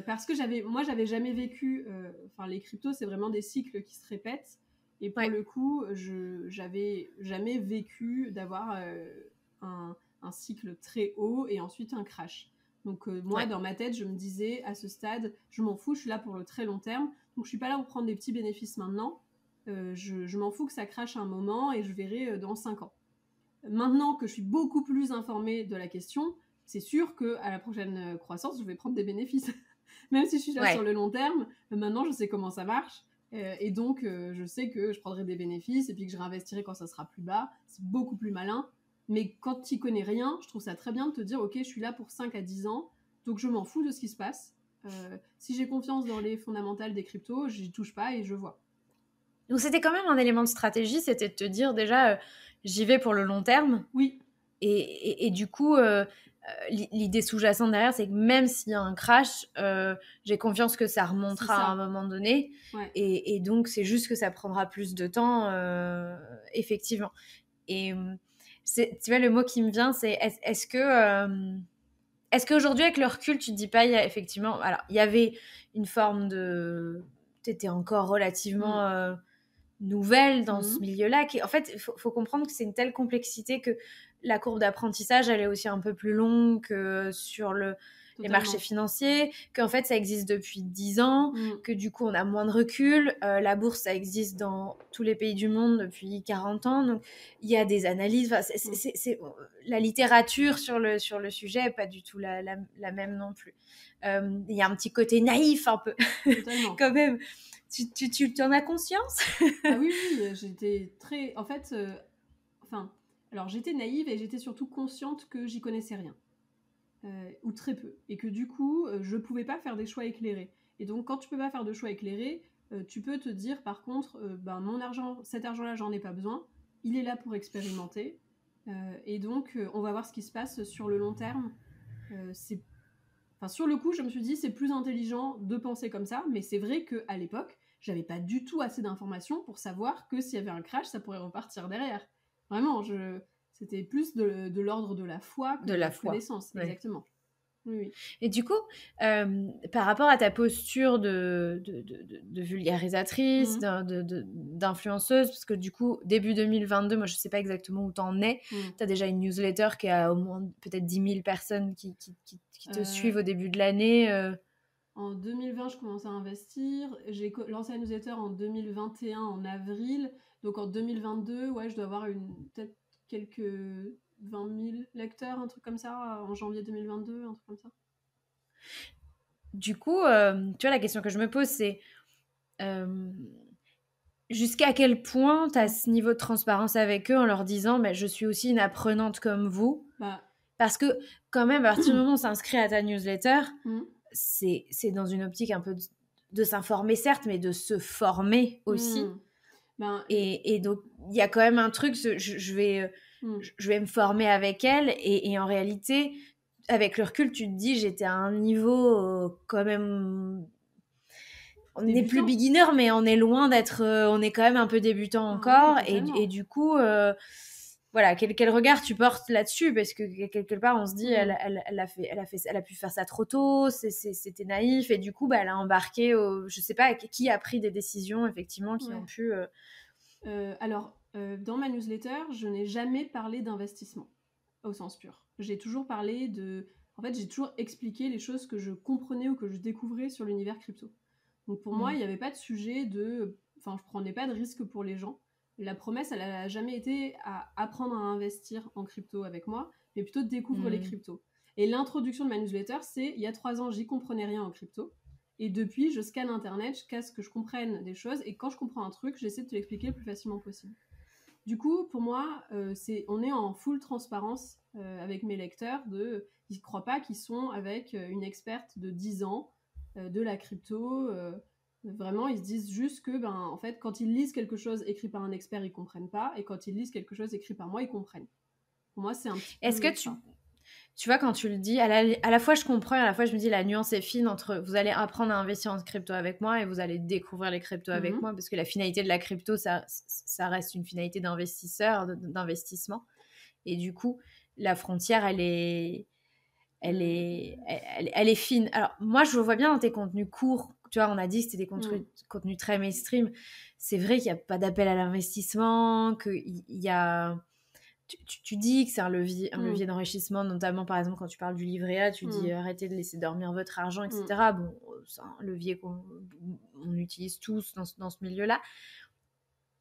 Parce que j'avais jamais vécu. Enfin, les cryptos, c'est vraiment des cycles qui se répètent. Et pour Ouais, le coup, j'avais jamais vécu d'avoir un cycle très haut et ensuite un crash. Donc moi, ouais. dans ma tête, je me disais à ce stade, je m'en fous, je suis là pour le très long terme. Donc je suis pas là pour prendre des petits bénéfices maintenant. Je m'en fous que ça crache à un moment et je verrai dans 5 ans. Maintenant que je suis beaucoup plus informée de la question, c'est sûr qu'à la prochaine croissance, je vais prendre des bénéfices. Même si je suis là sur Ouais. le long terme, maintenant je sais comment ça marche. Et donc je sais que je prendrai des bénéfices et puis que je réinvestirai quand ça sera plus bas. C'est beaucoup plus malin. Mais quand tu connais rien, je trouve ça très bien de te dire ok, je suis là pour 5 à 10 ans, donc je m'en fous de ce qui se passe. Si j'ai confiance dans les fondamentales des cryptos, j'y touche pas et je vois. Donc c'était quand même un élément de stratégie, c'était de te dire déjà, j'y vais pour le long terme. Oui, Et du coup, l'idée sous-jacente derrière, c'est que même s'il y a un crash, j'ai confiance que ça c'est remontera à un ça. moment donné. Ouais. Et donc, c'est juste que ça prendra plus de temps, effectivement. Et tu vois, le mot qui me vient, c'est est-ce qu'aujourd'hui, avec le recul, tu te dis pas, il y a effectivement, alors, il y avait une forme de, t'étais encore Mm. relativement nouvelle dans ce Mhm. milieu-là. En fait, il faut comprendre que c'est une telle complexité que la courbe d'apprentissage, elle est aussi un peu plus longue que sur les marchés Totalement. financiers, qu'en fait, ça existe depuis 10 ans, Mm. que du coup, on a moins de recul. La bourse, ça existe dans tous les pays du monde depuis 40 ans. Donc, il y a des analyses. Enfin, Mm. la littérature sur le sujet n'est pas du tout la même non plus. Il y a un petit côté naïf un peu, Totalement. quand même. Tu en as conscience? Ah oui, oui, j'étais très... En fait, enfin, alors j'étais naïve et j'étais surtout consciente que j'y connaissais rien, ou très peu, et que du coup, je pouvais pas faire des choix éclairés. Et donc, quand tu peux pas faire de choix éclairés, tu peux te dire, par contre, ben, mon argent, cet argent-là, j'en ai pas besoin, il est là pour expérimenter, et donc, on va voir ce qui se passe sur le long terme. C'est Enfin, sur le coup, je me suis dit, c'est plus intelligent de penser comme ça, mais c'est vrai qu'à l'époque, j'avais pas du tout assez d'informations pour savoir que s'il y avait un crash, ça pourrait repartir derrière. Vraiment, c'était plus de l'ordre de la foi que De de la la foi. connaissance, Ouais. exactement. Oui, oui. Et du coup, par rapport à ta posture de vulgarisatrice, Mhm. d'influenceuse, parce que du coup, début 2022, moi je sais pas exactement où t'en es, Mhm. tu as déjà une newsletter qui a au moins peut-être 10 000 personnes qui te Euh, suivent au début de l'année. En 2020, je commençais à investir. J'ai lancé la newsletter en 2021, en avril. Donc en 2022, ouais, je dois avoir peut-être quelques 20 000 lecteurs, un truc comme ça, en janvier 2022, un truc comme ça. Du coup, tu vois, la question que je me pose, c'est euh, jusqu'à quel point tu as ce niveau de transparence avec eux en leur disant, mais je suis aussi une apprenante comme vous. Bah, Parce que quand même, à partir du moment où on s'inscrit à ta newsletter, hmm, c'est dans une optique un peu de s'informer, certes, mais de se former aussi. hmm. Ben, Et donc, il y a quand même un truc, hmm. je vais me former avec elle. Et en réalité, avec le recul, tu te dis, j'étais à un niveau quand même... On n'est plus Débutant. beginner, mais on est loin d'être... on est quand même un peu débutant Ah oui, encore. Et totalement. du coup... voilà, quel regard tu portes là-dessus? Parce que quelque part, on se dit, Hmm. elle a pu faire ça trop tôt, c'était naïf, et du coup, bah, elle a embarqué, je sais pas, qui a pris des décisions, effectivement, qui ont Ouais. pu... Alors, dans ma newsletter, je n'ai jamais parlé d'investissement au sens pur. J'ai toujours parlé de... En fait, j'ai toujours expliqué les choses que je comprenais ou que je découvrais sur l'univers crypto. Donc pour moi, Mm. il n'y avait pas de sujet de... Enfin, je prenais pas de risque pour les gens. La promesse, elle n'a jamais été à apprendre à investir en crypto avec moi, mais plutôt de découvrir les Mm. cryptos. Et l'introduction de ma newsletter, c'est il y a 3 ans, j'y comprenais rien en crypto. Et depuis, je scanne Internet, je casse que je comprenne des choses, et quand je comprends un truc, j'essaie de te l'expliquer le plus facilement possible. Du coup, pour moi, on est en full transparence avec mes lecteurs. Ils ne croient pas qu'ils sont avec une experte de 10 ans de la crypto. Vraiment, ils se disent juste que, en fait, quand ils lisent quelque chose écrit par un expert, ils comprennent pas, et quand ils lisent quelque chose écrit par moi, ils comprennent. Pour moi, c'est un petit Est-ce que peu ça. tu vois, quand tu le dis, à la fois je comprends et à la fois je me dis la nuance est fine entre vous allez apprendre à investir en crypto avec moi et vous allez découvrir les cryptos avec Mhm. moi, parce que la finalité de la crypto, ça reste une finalité d'investisseur, d'investissement. Et du coup, la frontière, elle est fine. Alors, moi, je le vois bien dans tes contenus courts. Tu vois, on a dit que c'était des Mhm. contenus très mainstream. C'est vrai qu'il n'y a pas d'appel à l'investissement, qu'il y a... Tu dis que c'est un Mhm. levier d'enrichissement, notamment par exemple quand tu parles du livret A, tu dis Mhm. arrêtez de laisser dormir votre argent, Mhm. etc. Bon, c'est un levier on utilise tous dans ce milieu-là.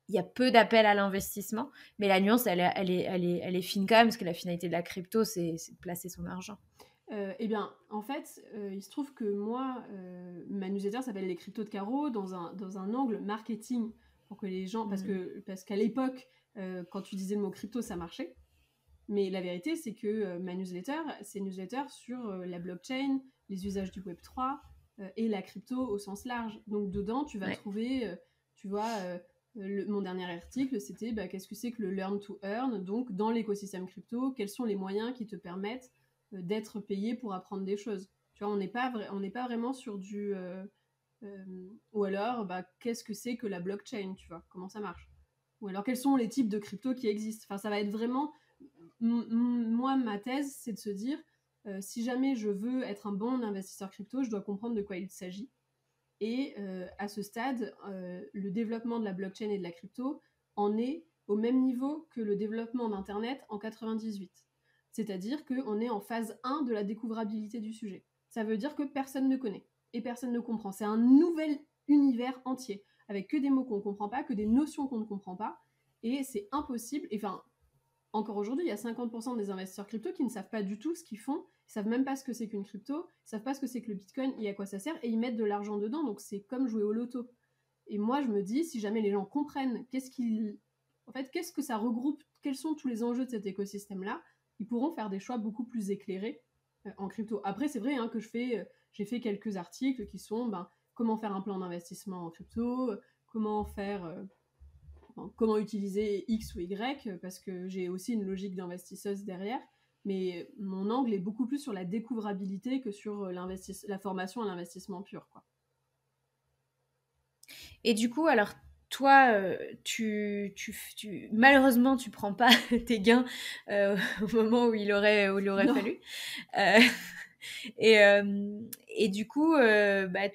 Il y a peu d'appels à l'investissement, mais la nuance, elle est fine quand même, parce que la finalité de la crypto, c'est de placer son argent. Eh bien, en fait, il se trouve que moi, ma newsletter s'appelle Les Cryptos de Caro dans un angle marketing pour que les gens, Mm. parce qu'à l'époque, quand tu disais le mot crypto, ça marchait. Mais la vérité, c'est que ma newsletter, c'est une newsletter sur la blockchain, les usages du Web3 et la crypto au sens large. Donc dedans, tu vas Ouais. trouver, tu vois, mon dernier article, c'était qu'est-ce que c'est que le learn to earn. Donc dans l'écosystème crypto, quels sont les moyens qui te permettent d'être payé pour apprendre des choses. Tu vois, on n'est pas vraiment sur du... ou alors, qu'est-ce que c'est que la blockchain, tu vois, comment ça marche. Ou alors, quels sont les types de crypto qui existent. Enfin, ça va être vraiment moi, ma thèse, c'est de se dire, si jamais je veux être un bon investisseur crypto, je dois comprendre de quoi il s'agit. Et à ce stade, le développement de la blockchain et de la crypto en est au même niveau que le développement d'Internet en 98. C'est-à-dire qu'on est en phase 1 de la découvrabilité du sujet. Ça veut dire que personne ne connaît et personne ne comprend. C'est un nouvel univers entier, avec que des mots qu'on ne comprend pas, que des notions qu'on ne comprend pas, et c'est impossible. Enfin, encore aujourd'hui, il y a 50% des investisseurs crypto qui ne savent pas du tout ce qu'ils font, ils savent même pas ce que c'est qu'une crypto, ils savent pas ce que c'est que le bitcoin et à quoi ça sert, et ils mettent de l'argent dedans, donc c'est comme jouer au loto. Et moi, je me dis, si jamais les gens comprennent en fait, qu'est-ce que ça regroupe, quels sont tous les enjeux de cet écosystème-là, ils pourront faire des choix beaucoup plus éclairés en crypto. Après, c'est vrai que j'ai fait quelques articles qui sont comment faire un plan d'investissement en crypto, comment faire comment utiliser X ou Y, parce que j'ai aussi une logique d'investisseuse derrière. Mais mon angle est beaucoup plus sur la découvrabilité que sur la formation à l'investissement pur, quoi. Et du coup, alors, toi, malheureusement, tu prends pas tes gains au moment où il aurait Non. fallu. Euh, et, euh, et du coup,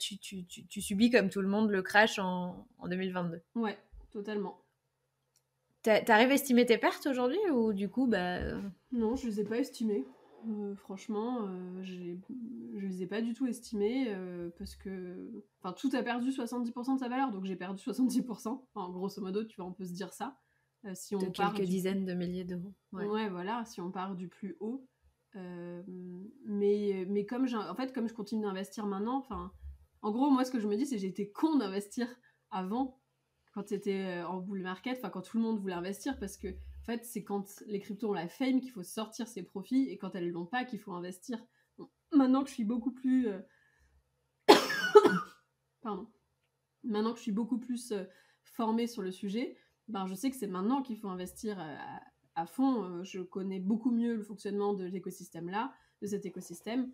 tu subis comme tout le monde le crash en 2022. Ouais, totalement. T'arrives à estimer tes pertes aujourd'hui ou du coup, Non, je les ai pas estimés. Franchement, je les ai pas du tout estimés parce que enfin, tout a perdu 70% de sa valeur, donc j'ai perdu 70%. Enfin, grosso modo, tu vois, on peut se dire ça. Si de on part quelques du dizaines de milliers d'euros? Ouais. Ouais, voilà, si on part du plus haut. Euh, mais en fait, comme je continue d'investir maintenant, enfin, en gros, moi, ce que je me dis, c'est que j'ai été con d'investir avant, quand c'était en bull market, enfin, quand tout le monde voulait investir, parce que, en fait, c'est quand les cryptos ont la fame qu'il faut sortir ses profits, et quand elles l'ont pas, qu'il faut investir. Bon, maintenant que je suis beaucoup plus... pardon. Maintenant que je suis beaucoup plus formée sur le sujet, je sais que c'est maintenant qu'il faut investir à fond. Je connais beaucoup mieux le fonctionnement de l'écosystème-là, de cet écosystème,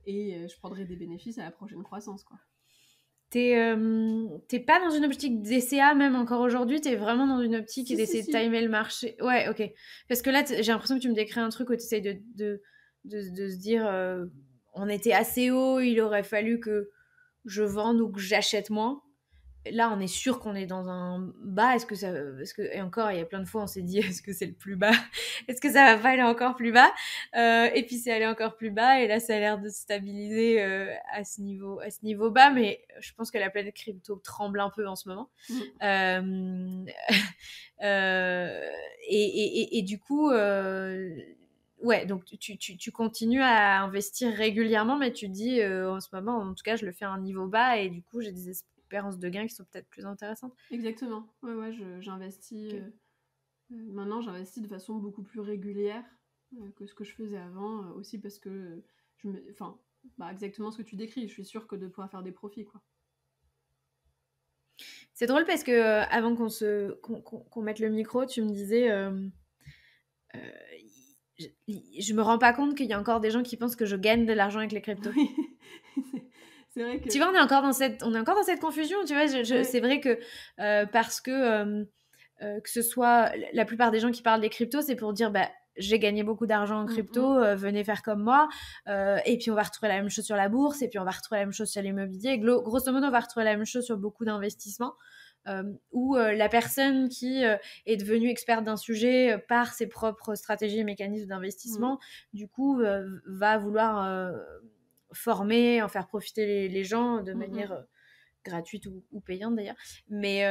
et je prendrai des bénéfices à la prochaine croissance, quoi. T'es pas dans une optique d'ECA même encore aujourd'hui, t'es vraiment dans une optique Si, si, d'essayer de si. timer le marché. Ouais, ok. Parce que là, j'ai l'impression que tu me décris un truc où tu essayes de se dire on était assez haut, il aurait fallu que je vende ou que j'achète moins. Là, on est sûr qu'on est dans un bas. Et encore, il y a plein de fois, on s'est dit, est-ce que c'est le plus bas? Est-ce que ça va pas aller encore plus bas? Et puis c'est allé encore plus bas. Et là, ça a l'air de se stabiliser à ce niveau bas. Mais je pense que la planète crypto tremble un peu en ce moment. Mm. Euh, euh, et du coup, ouais, donc tu continues à investir régulièrement, mais tu dis en ce moment, en tout cas, je le fais à un niveau bas. Et du coup, j'ai des espérances de gains qui sont peut-être plus intéressantes. Exactement. Ouais, ouais, j'investis. Ok. Maintenant, j'investis de façon beaucoup plus régulière que ce que je faisais avant, aussi parce que enfin, exactement ce que tu décris. Je suis sûre que de pouvoir faire des profits, quoi. C'est drôle parce que avant qu'on mette le micro, tu me disais, euh, je me rends pas compte qu'il y a encore des gens qui pensent que je gagne de l'argent avec les cryptos. Oui, c'est vrai que... Tu vois, on est encore dans cette confusion, tu vois. Ouais. C'est vrai que parce que ce soit la plupart des gens qui parlent des cryptos, c'est pour dire bah j'ai gagné beaucoup d'argent en crypto, venez faire comme moi. Et puis on va retrouver la même chose sur la bourse, et puis on va retrouver la même chose sur l'immobilier. Grosso modo, on va retrouver la même chose sur beaucoup d'investissements. Où la personne qui est devenue experte d'un sujet par ses propres stratégies et mécanismes d'investissement, du coup, va vouloir former, en faire profiter les gens de manière gratuite ou payante d'ailleurs. Mais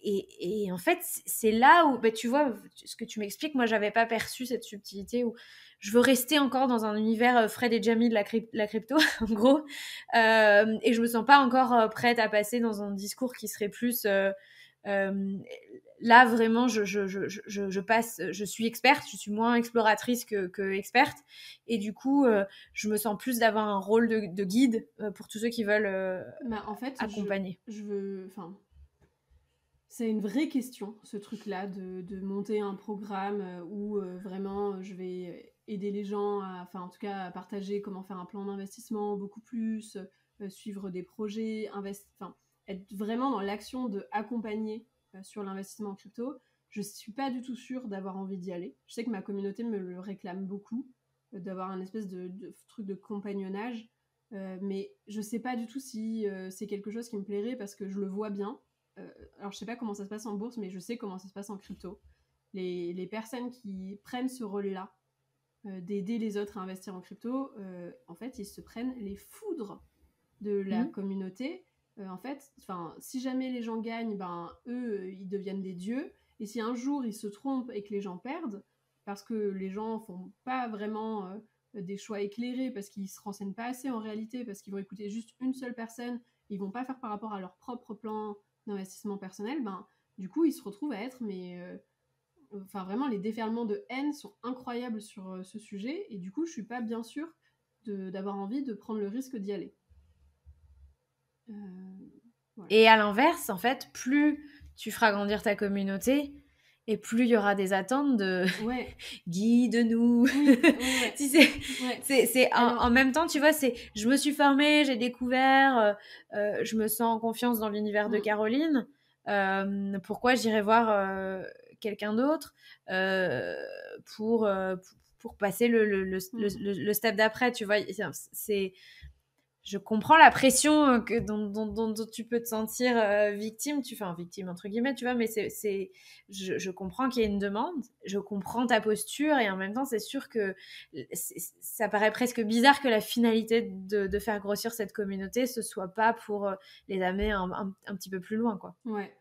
et en fait, c'est là où, bah, tu vois, ce que tu m'expliques, moi, j'avais pas perçu cette subtilité où je veux rester encore dans un univers Fred et Jamie de la crypto, en gros. Et je me sens pas encore prête à passer dans un discours qui serait plus... là, vraiment, je passe, je suis experte, je suis moins exploratrice que experte. Et du coup, je me sens plus d'avoir un rôle de guide pour tous ceux qui veulent Bah, en fait, accompagner. je veux... Enfin, c'est une vraie question, ce truc-là, de monter un programme où vraiment je vais aider les gens à, enfin en tout cas à partager comment faire un plan d'investissement beaucoup plus, suivre des projets, enfin être vraiment dans l'action de accompagner sur l'investissement en crypto. Je suis pas du tout sûre d'avoir envie d'y aller. Je sais que ma communauté me le réclame beaucoup, d'avoir un espèce de truc de compagnonnage, mais je sais pas du tout si c'est quelque chose qui me plairait parce que je le vois bien. Alors je sais pas comment ça se passe en bourse, mais je sais comment ça se passe en crypto. Les personnes qui prennent ce rôle-là, d'aider les autres à investir en crypto, en fait, ils se prennent les foudres de la communauté. En fait, si jamais les gens gagnent, ben eux, ils deviennent des dieux. Et si un jour ils se trompent et que les gens perdent, parce que les gens font pas vraiment des choix éclairés, parce qu'ils se renseignent pas assez en réalité, parce qu'ils vont écouter juste une seule personne, ils vont pas faire par rapport à leur propre plan d'investissement personnel, ben du coup ils se retrouvent à être enfin vraiment les déferlements de haine sont incroyables sur ce sujet, et du coup je suis pas bien sûre d'avoir envie de prendre le risque d'y aller. Voilà. Et à l'inverse, en fait, plus tu feras grandir ta communauté, et plus il y aura des attentes de guide-nous. Oui, ouais. C'est en même temps, tu vois, c'est je me suis formée, j'ai découvert, je me sens en confiance dans l'univers de Caroline. Pourquoi j'irais voir quelqu'un d'autre pour passer le step d'après, tu vois. Je comprends la pression dont tu peux te sentir victime, victime entre guillemets, tu vois, mais je comprends qu'il y ait une demande, je comprends ta posture, et en même temps, c'est sûr que ça paraît presque bizarre que la finalité de faire grossir cette communauté, ce soit pas pour les amener un petit peu plus loin, quoi. Ouais.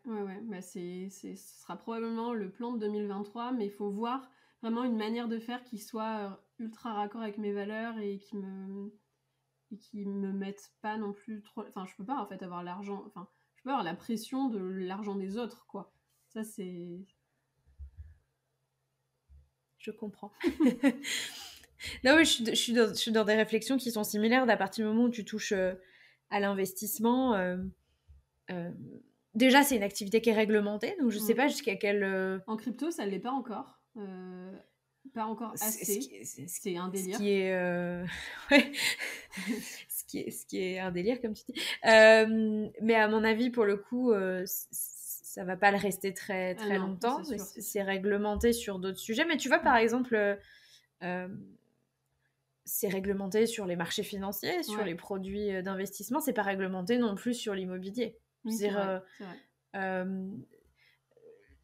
Bah, ce sera probablement le plan de 2023, mais il faut voir vraiment une manière de faire qui soit ultra raccord avec mes valeurs et qui me mettent pas non plus trop... Enfin, je peux pas en fait avoir l'argent... Enfin, je peux avoir la pression de l'argent des autres, quoi. Ça, c'est... Je comprends. Non, oui, je suis dans des réflexions qui sont similaires. À partir du moment où tu touches à l'investissement, déjà, c'est une activité qui est réglementée, donc je sais pas jusqu'à quel... En crypto, ça l'est pas encore. Pas encore assez. C'est un délire. Ce qui est... ouais. ce qui est un délire, comme tu dis. Mais à mon avis, pour le coup, ça va pas le rester très longtemps. C'est réglementé sur d'autres sujets. Mais tu vois, par exemple... c'est réglementé sur les marchés financiers, sur les produits d'investissement. C'est pas réglementé non plus sur l'immobilier. Oui, c'est vrai.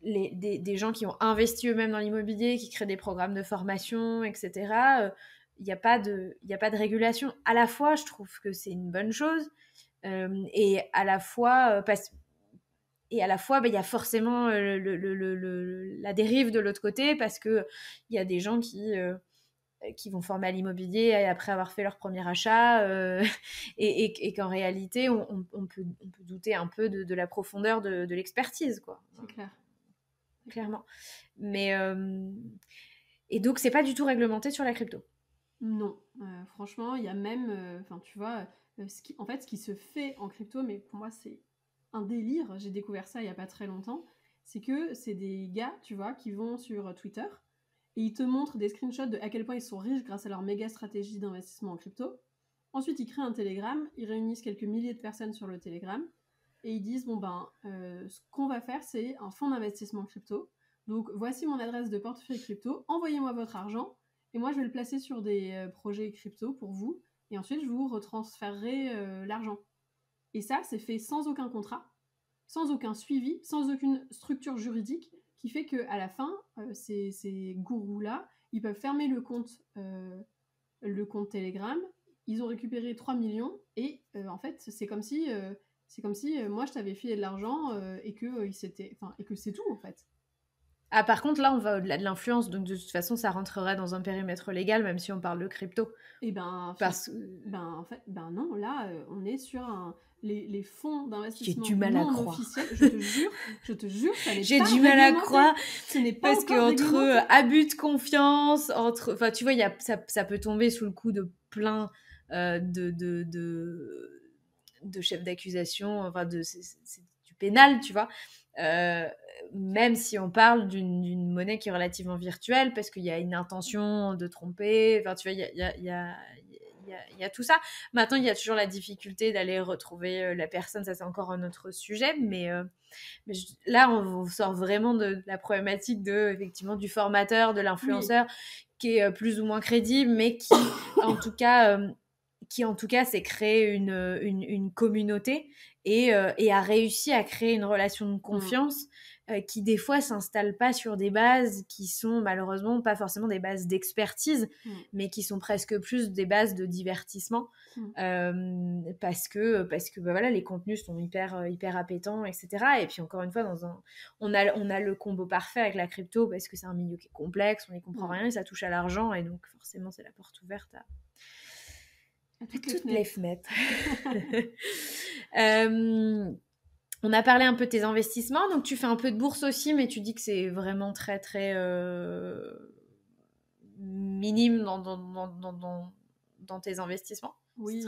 Des gens qui ont investi eux-mêmes dans l'immobilier, qui créent des programmes de formation, etc. Il n'y a pas de régulation. À la fois, je trouve que c'est une bonne chose, et à la fois il y a forcément la dérive de l'autre côté, parce que il y a des gens qui vont former à l'immobilier après avoir fait leur premier achat, et qu'en réalité, on peut douter un peu de la profondeur de l'expertise, quoi. C'est clair. Clairement. Mais, et donc, c'est pas du tout réglementé sur la crypto. Non. Franchement, il y a même... Enfin, tu vois, ce qui se fait en crypto, mais pour moi, c'est un délire, j'ai découvert ça il y a pas très longtemps, c'est que c'est des gars, tu vois, qui vont sur Twitter et ils te montrent des screenshots de à quel point ils sont riches grâce à leur méga stratégie d'investissement en crypto. Ensuite, ils créent un Telegram, ils réunissent quelques milliers de personnes sur le Telegram et ils disent ce qu'on va faire, c'est un fonds d'investissement crypto. Donc, voici mon adresse de portefeuille crypto, envoyez-moi votre argent et moi, je vais le placer sur des projets crypto pour vous et ensuite, je vous retransférerai l'argent. Et ça, c'est fait sans aucun contrat, sans aucun suivi, sans aucune structure juridique qui fait qu'à la fin, ces gourous-là, ils peuvent fermer le compte Telegram, ils ont récupéré 3 millions et en fait, c'est comme si moi je t'avais filé de l'argent et que c'est tout en fait. Ah, par contre, là, on va au-delà de l'influence, donc de toute façon, ça rentrerait dans un périmètre légal, même si on parle de crypto. Et en fait, non, là, on est sur les fonds d'investissement non officiels. Je te jure, ça n'est pas J'ai du mal à croire, ce n'est pas parce qu'entre abus de confiance, enfin, tu vois, ça peut tomber sous le coup de plein de chefs d'accusation, enfin, c'est du pénal, tu vois. Même si on parle d'une monnaie qui est relativement virtuelle, parce qu'il y a une intention de tromper, enfin, tu vois, il y a tout ça. Maintenant, il y a toujours la difficulté d'aller retrouver la personne, ça c'est encore un autre sujet, mais là, on sort vraiment de la problématique effectivement, du formateur, de l'influenceur, qui est plus ou moins crédible, mais qui, en tout cas, s'est créé une communauté et a réussi à créer une relation de confiance qui, des fois, s'installe pas sur des bases qui sont malheureusement pas forcément des bases d'expertise, mais qui sont presque plus des bases de divertissement, parce que voilà, les contenus sont hyper appétants, etc. Et puis, encore une fois, on a le combo parfait avec la crypto, parce que c'est un milieu qui est complexe, on n'y comprend rien, et ça touche à l'argent, et donc forcément, c'est la porte ouverte à toutes les fenêtres. On a parlé un peu de tes investissements, donc tu fais un peu de bourse aussi, mais tu dis que c'est vraiment très très minime dans tes investissements. Oui.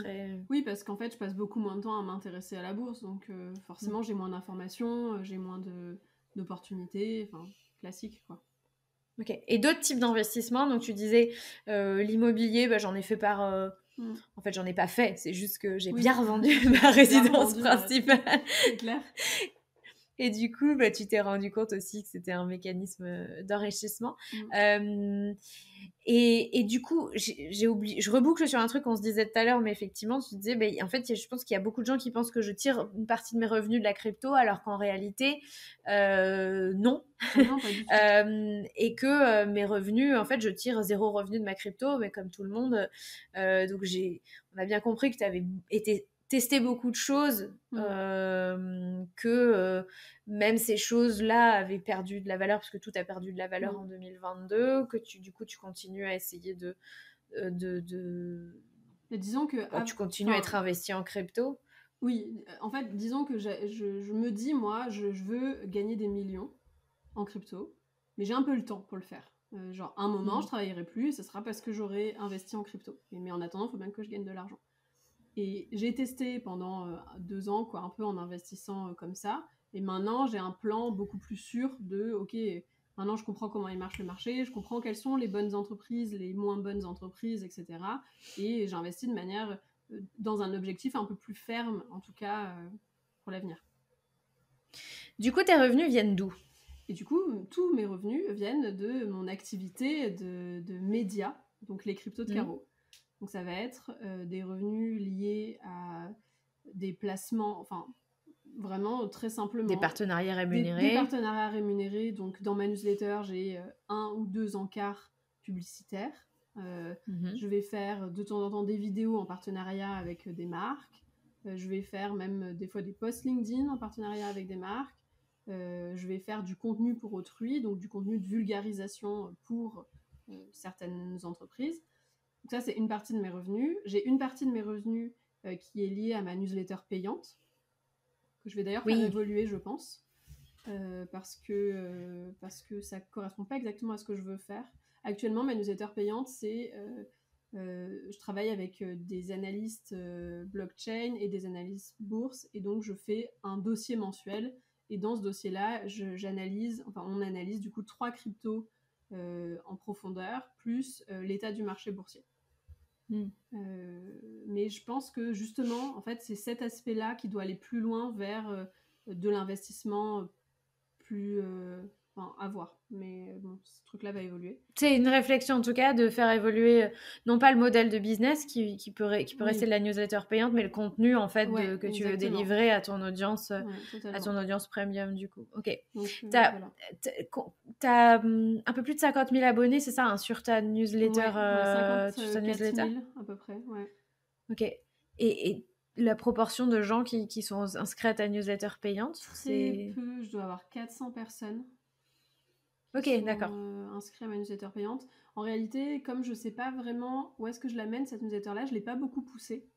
Oui, parce qu'en fait, je passe beaucoup moins de temps à m'intéresser à la bourse, donc forcément, j'ai moins d'informations, j'ai moins d'opportunités, enfin, classique, quoi. Ok. Et d'autres types d'investissements, donc tu disais l'immobilier, j'en ai fait en fait, j'en ai pas fait, c'est juste que j'ai bien revendu ma résidence principale. C'est clair. Et du coup, tu t'es rendu compte aussi que c'était un mécanisme d'enrichissement. Et du coup, j'ai oublié, je reboucle sur un truc qu'on se disait tout à l'heure, mais effectivement, tu disais, en fait, je pense qu'il y a beaucoup de gens qui pensent que je tire une partie de mes revenus de la crypto, alors qu'en réalité, non. Non, pas du tout. Et que mes revenus, en fait, je tire 0 revenu de ma crypto, mais comme tout le monde. Donc, on a bien compris que tu avais testé beaucoup de choses, que même ces choses-là avaient perdu de la valeur, parce que tout a perdu de la valeur en 2022, que tu continues à essayer Mais disons que tu continues à être investi en crypto. Oui, en fait, disons que je me dis, moi, je veux gagner des millions en crypto, mais j'ai un peu le temps pour le faire. Genre, un moment, je travaillerai plus, et ce sera parce que j'aurai investi en crypto. Mais en attendant, il faut bien que je gagne de l'argent. Et j'ai testé pendant 2 ans, quoi, un peu en investissant comme ça. Et maintenant, j'ai un plan beaucoup plus sûr ok, maintenant je comprends comment il marche le marché, je comprends quelles sont les bonnes entreprises, les moins bonnes entreprises, etc. Et j'investis de manière, dans un objectif un peu plus ferme, en tout cas, pour l'avenir. Du coup, tes revenus viennent d'où ? Et du coup, tous mes revenus viennent de mon activité de médias, donc les cryptos de Caro. Donc ça va être des revenus liés à des placements, enfin vraiment très simplement. Des partenariats rémunérés. Des partenariats rémunérés. Donc dans ma newsletter, j'ai 1 ou 2 encarts publicitaires. Je vais faire de temps en temps des vidéos en partenariat avec des marques. Je vais faire même des fois des posts LinkedIn en partenariat avec des marques. Je vais faire du contenu pour autrui, donc du contenu de vulgarisation pour certaines entreprises. Donc ça, c'est une partie de mes revenus. J'ai une partie de mes revenus qui est liée à ma newsletter payante, que je vais d'ailleurs faire évoluer, je pense, parce que ça ne correspond pas exactement à ce que je veux faire. Actuellement, ma newsletter payante, c'est je travaille avec des analystes blockchain et des analystes bourse, et donc je fais un dossier mensuel. Et dans ce dossier-là, on analyse du coup 3 cryptos en profondeur, plus l'état du marché boursier. Mais je pense que justement, en fait, c'est cet aspect-là qui doit aller plus loin vers de l'investissement plus à voir. Mais bon, ce truc-là va évoluer. C'est une réflexion en tout cas de faire évoluer non pas le modèle de business qui peut rester de la newsletter payante, mais le contenu en fait que tu veux délivrer à ton audience premium du coup. Ok. T'as un peu plus de 50 000 abonnés, c'est ça, hein, sur ta newsletter, 54 000 à peu près. Ouais. Ok. Et la proportion de gens qui sont inscrits à ta newsletter payante, très peu. Je dois avoir 400 personnes. Ok, d'accord. Inscrits à ma newsletter payante. En réalité, comme je sais pas vraiment où est-ce que je l'amène cette newsletter-là, je l'ai pas beaucoup poussée.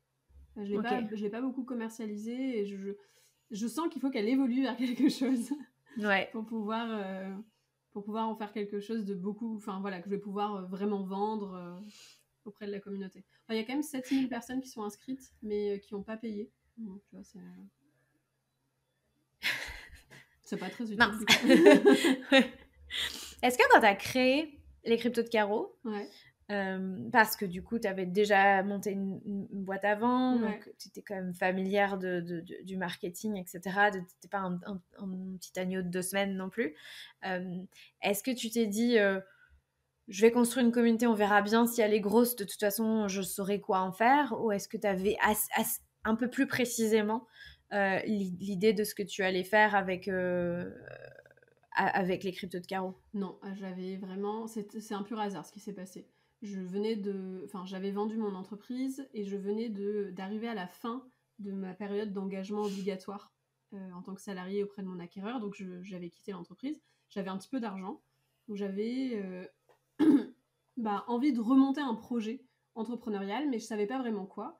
Je l'ai pas beaucoup commercialisée et je sens qu'il faut qu'elle évolue vers quelque chose pour pouvoir en faire quelque chose de beaucoup, enfin voilà, que je vais pouvoir vraiment vendre auprès de la communauté. Il y a quand même 7000 personnes qui sont inscrites mais qui n'ont pas payé. Donc, tu vois, c'est pas très utile. Est-ce que quand tu as créé les cryptos de Caro, parce que du coup, tu avais déjà monté une boîte avant, donc tu étais quand même familière du marketing, etc. Tu n'étais pas un petit agneau de 2 semaines non plus. Est-ce que tu t'es dit, je vais construire une communauté, on verra bien si elle est grosse, de toute façon, je saurai quoi en faire? Ou est-ce que tu avais un peu plus précisément l'idée de ce que tu allais faire avec les cryptos de Caro? Non, j'avais vraiment... C'est un pur hasard ce qui s'est passé. J'avais vendu mon entreprise et je venais d'arriver à la fin de ma période d'engagement obligatoire en tant que salarié auprès de mon acquéreur. Donc j'avais quitté l'entreprise. J'avais un petit peu d'argent. Donc j'avais envie de remonter un projet entrepreneurial, mais je savais pas vraiment quoi.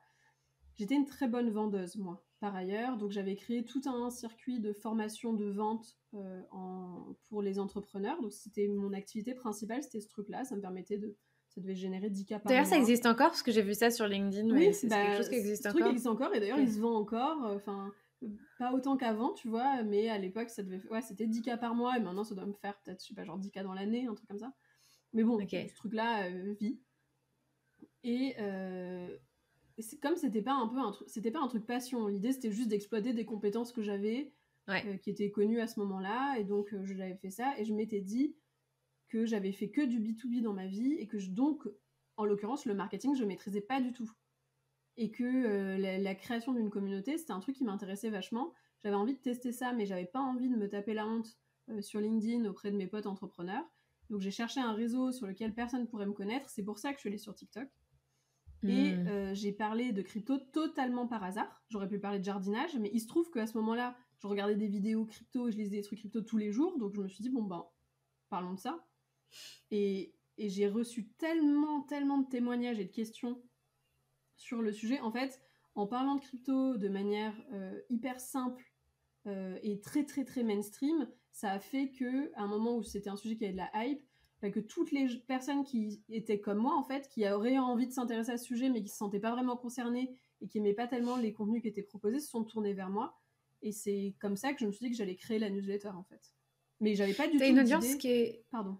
J'étais une très bonne vendeuse, moi, par ailleurs. Donc j'avais créé tout un circuit de formation de vente pour les entrepreneurs. Donc c'était mon activité principale, c'était ce truc-là. Ça devait générer 10K par mois. D'ailleurs, ça existe encore, parce que j'ai vu ça sur LinkedIn. Oui, c'est quelque chose qui existe encore. Ce truc existe encore, et d'ailleurs, il se vend encore. Pas autant qu'avant, tu vois, mais à l'époque, c'était 10K par mois, et maintenant, ça doit me faire peut-être, je sais pas, genre 10K dans l'année, un truc comme ça. Mais bon, ce truc-là vit. Et comme c'était pas un truc passion, l'idée c'était juste d'exploiter des compétences que j'avais, qui étaient connues à ce moment-là, et donc j'avais fait ça, et je m'étais dit que j'avais fait que du B2B dans ma vie, et que donc, en l'occurrence, le marketing, je maîtrisais pas du tout. Et que la création d'une communauté, c'était un truc qui m'intéressait vachement. J'avais envie de tester ça, mais j'avais pas envie de me taper la honte sur LinkedIn auprès de mes potes entrepreneurs. Donc j'ai cherché un réseau sur lequel personne pourrait me connaître. C'est pour ça que je suis allée sur TikTok. Et j'ai parlé de crypto totalement par hasard. J'aurais pu parler de jardinage, mais il se trouve qu'à ce moment-là, je regardais des vidéos crypto et je lisais des trucs crypto tous les jours. Donc je me suis dit, bon ben, parlons de ça. Et j'ai reçu tellement de témoignages et de questions sur le sujet. En fait, en parlant de crypto de manière hyper simple et très très très mainstream, ça a fait que à un moment où c'était un sujet qui avait de la hype, que toutes les personnes qui étaient comme moi, en fait, qui auraient envie de s'intéresser à ce sujet, mais qui se sentaient pas vraiment concernées et qui aimaient pas tellement les contenus qui étaient proposés, se sont tournés vers moi. Et c'est comme ça que je me suis dit que j'allais créer la newsletter, en fait. Mais j'avais pas du tout d'idée. T'as une audience qui est... Pardon.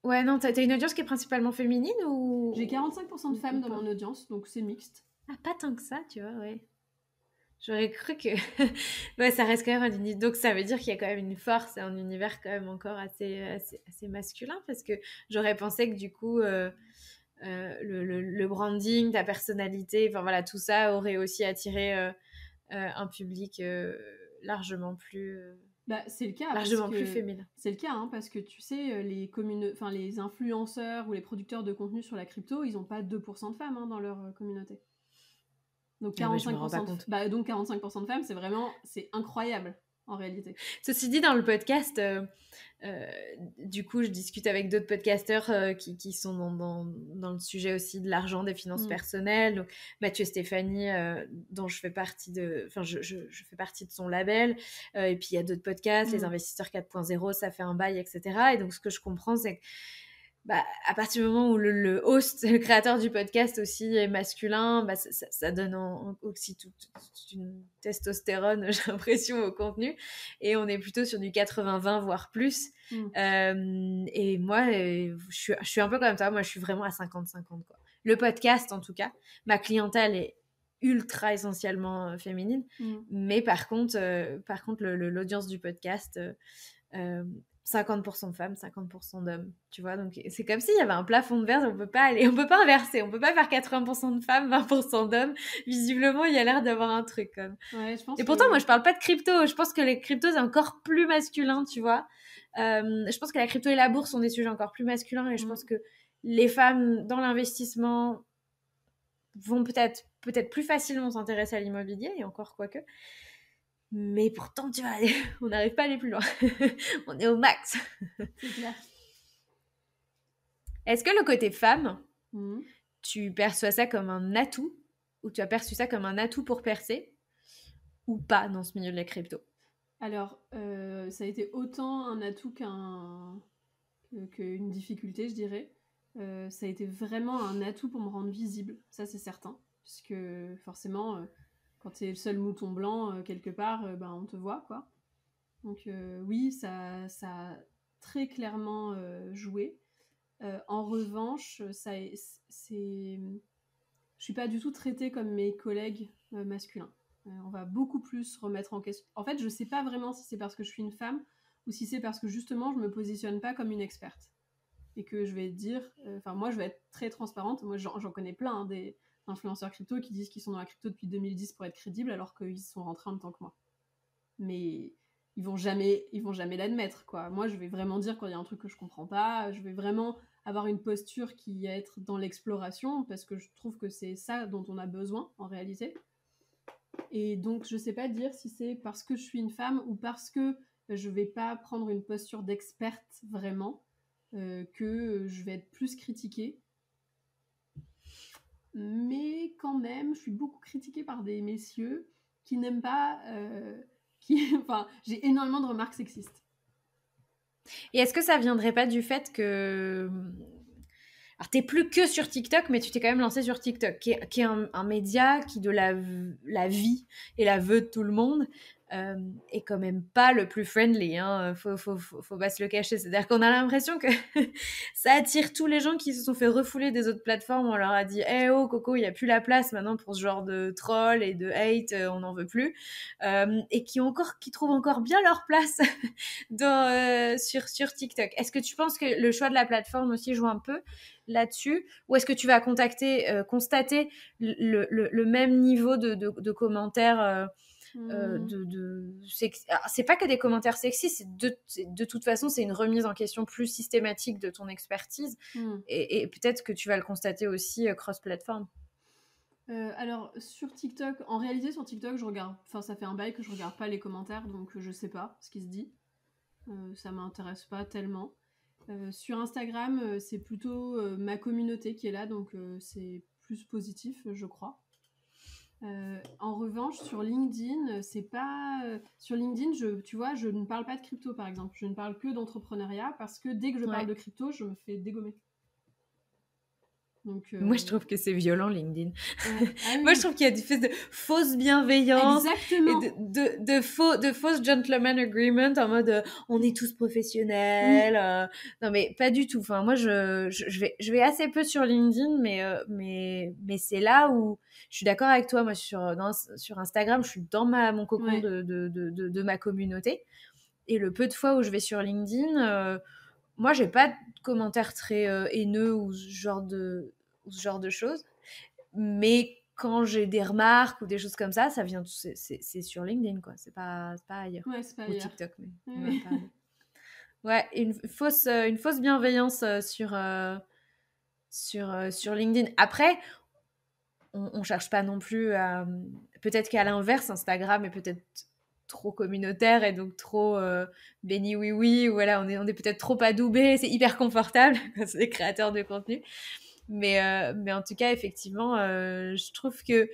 Ouais, non, t'as une audience qui est principalement féminine ou... J'ai 45% de femmes dans mon audience, donc c'est mixte. Ah, pas tant que ça, tu vois, ouais. J'aurais cru que... ouais, ça reste quand même un univers. Donc ça veut dire qu'il y a quand même une force et un univers quand même encore assez masculin, parce que j'aurais pensé que du coup, le branding, ta personnalité, enfin voilà, tout ça aurait aussi attiré un public largement plus... c'est le cas. Largement plus féminin. C'est le cas, hein, parce que tu sais, les influenceurs ou les producteurs de contenu sur la crypto, ils n'ont pas 2% de femmes dans leur communauté. Donc 45% de femmes, c'est incroyable en réalité. Ceci dit, dans le podcast, du coup, je discute avec d'autres podcasteurs qui sont dans le sujet aussi de l'argent, des finances personnelles. Donc, Mathieu Stéphanie, dont je fais partie je fais partie de son label. Et puis, il y a d'autres podcasts, Les Investisseurs 4.0, ça fait un bail, etc. Et donc, ce que je comprends, c'est que bah, à partir du moment où le host, le créateur du podcast aussi est masculin, bah, ça donne aussi toute une testostérone, j'ai l'impression, au contenu. Et on est plutôt sur du 80-20, voire plus. Et moi, je suis un peu comme toi. Moi, je suis vraiment à 50-50, quoi. Le podcast, en tout cas, ma clientèle est ultra essentiellement féminine. Mais par contre, l'audience du podcast... euh, 50% de femmes, 50% d'hommes, tu vois. Donc c'est comme s'il y avait un plafond de verre, on peut pas inverser, on peut pas faire 80% de femmes, 20% d'hommes. Visiblement, il y a l'air d'avoir un truc comme. Ouais, je pense Et pourtant, moi, je parle pas de crypto. Je pense que les cryptos c'est encore plus masculin, tu vois. Je pense que la crypto et la bourse sont des sujets encore plus masculins, et je pense que les femmes dans l'investissement vont peut-être plus facilement s'intéresser à l'immobilier, et encore quoique. Mais pourtant, tu vois, on n'arrive pas à aller plus loin. On est au max. C'est clair. Est-ce que le côté femme, tu perçois ça comme un atout, ou tu as perçu ça comme un atout pour percer, ou pas dans ce milieu de la crypto? Alors, ça a été autant un atout qu'une difficulté, je dirais. Ça a été vraiment un atout pour me rendre visible, ça c'est certain. Puisque forcément, quand tu es le seul mouton blanc quelque part, ben, on te voit, quoi. Donc oui, ça a très clairement joué. En revanche, je suis pas du tout traitée comme mes collègues masculins. On va beaucoup plus remettre en question. En fait, je sais pas vraiment si c'est parce que je suis une femme ou si c'est parce que justement je me positionne pas comme une experte et que je vais dire, moi je vais être très transparente. Moi j'en connais plein des influenceurs crypto qui disent qu'ils sont dans la crypto depuis 2010 pour être crédibles alors qu'ils sont rentrés en même temps que moi. Mais ils vont jamais l'admettre, quoi. Moi je vais vraiment dire quand il y a un truc que je comprends pas, je vais vraiment avoir une posture qui est être dans l'exploration parce que je trouve que c'est ça dont on a besoin en réalité. Et donc je sais pas dire si c'est parce que je suis une femme ou parce que je vais pas prendre une posture d'experte vraiment que je vais être plus critiquée. Mais quand même, je suis beaucoup critiquée par des messieurs qui n'aiment pas... Enfin, j'ai énormément de remarques sexistes. Et est-ce que ça viendrait pas du fait que... Alors, t'es plus que sur TikTok, mais tu t'es quand même lancé sur TikTok, qui est un média qui, de la vie et la veut de tout le monde, est quand même pas le plus friendly. Hein. Faut pas se le cacher. C'est-à-dire qu'on a l'impression que ça attire tous les gens qui se sont fait refouler des autres plateformes. On leur a dit eh oh, Coco, il n'y a plus la place maintenant pour ce genre de troll et de hate, on n'en veut plus. Et qui trouvent encore bien leur place sur TikTok. Est-ce que tu penses que le choix de la plateforme aussi joue un peu là-dessus, ou est-ce que tu vas constater le même niveau de commentaires c'est pas que des commentaires sexistes, de toute façon c'est une remise en question plus systématique de ton expertise, et peut-être que tu vas le constater aussi cross-platform. Alors sur TikTok, en réalité sur TikTok je regarde, ça fait un bail que je regarde pas les commentaires, donc je sais pas ce qui se dit, ça m'intéresse pas tellement. Sur Instagram, c'est plutôt ma communauté qui est là, donc c'est plus positif, je crois. En revanche, sur LinkedIn, c'est pas... sur LinkedIn, tu vois, je ne parle pas de crypto, par exemple. Je ne parle que d'entrepreneuriat, parce que dès que je parle de crypto, je me fais dégommer. Donc, Moi, je trouve que c'est violent, LinkedIn. Ah oui. Moi, je trouve qu'il y a des espèces de fausse bienveillance. Exactement. Et de fausses gentleman agreement en mode on est tous professionnels. Oui. Non, mais pas du tout. Enfin, moi, je vais assez peu sur LinkedIn, mais c'est là où je suis d'accord avec toi. Moi, sur Instagram, je suis dans mon cocon de ma communauté. Et le peu de fois où je vais sur LinkedIn, moi, j'ai pas de commentaires très haineux ou ce genre de choses. Mais quand j'ai des remarques ou des choses comme ça vient, c'est sur LinkedIn, quoi. C'est pas ailleurs. Ouais, c'est pas ou ailleurs. TikTok, mais pas ailleurs. Ouais, une fausse bienveillance sur LinkedIn. Après, on cherche pas non plus à... Peut-être qu'à l'inverse, Instagram est peut-être trop communautaire et donc trop béni oui, ou voilà, on est peut-être trop adoubé, c'est hyper confortable quand c'est des créateurs de contenu. Mais en tout cas, effectivement, je trouve que,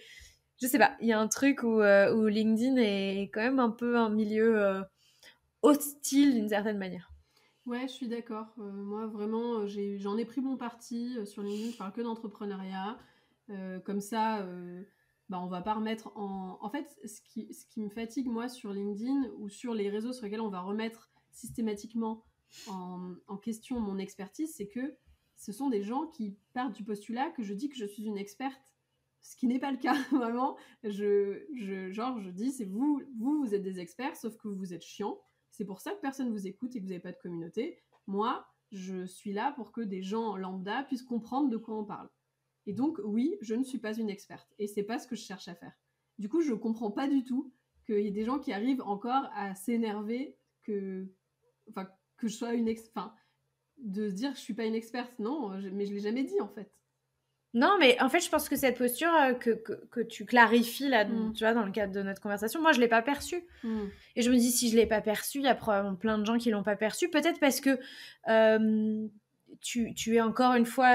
je sais pas, il y a un truc où LinkedIn est quand même un peu un milieu hostile d'une certaine manière. Ouais, je suis d'accord. Moi, vraiment, j'en ai pris mon parti sur LinkedIn. Je parle que d'entrepreneuriat. Comme ça, bah, on va pas remettre en... En fait, ce qui me fatigue, moi, sur LinkedIn ou sur les réseaux sur lesquels on va remettre systématiquement en question mon expertise, c'est que ce sont des gens qui partent du postulat que je dis que je suis une experte, ce qui n'est pas le cas, vraiment. Je dis, c'est vous êtes des experts, sauf que vous êtes chiants. C'est pour ça que personne vous écoute et que vous n'avez pas de communauté. Moi, je suis là pour que des gens lambda puissent comprendre de quoi on parle. Et donc, oui, je ne suis pas une experte. Et c'est pas ce que je cherche à faire. Du coup, je comprends pas du tout qu'il y ait des gens qui arrivent encore à s'énerver enfin, que je sois enfin, de se dire que je suis pas une experte. Non, mais je l'ai jamais dit, en fait. Non, mais en fait, je pense que cette posture que tu clarifies là, Mm. tu vois, dans le cadre de notre conversation, moi, je l'ai pas perçue. Mm. Et je me dis, si je l'ai pas perçue, il y a probablement plein de gens qui l'ont pas perçue. Peut-être parce que euh, tu es encore une fois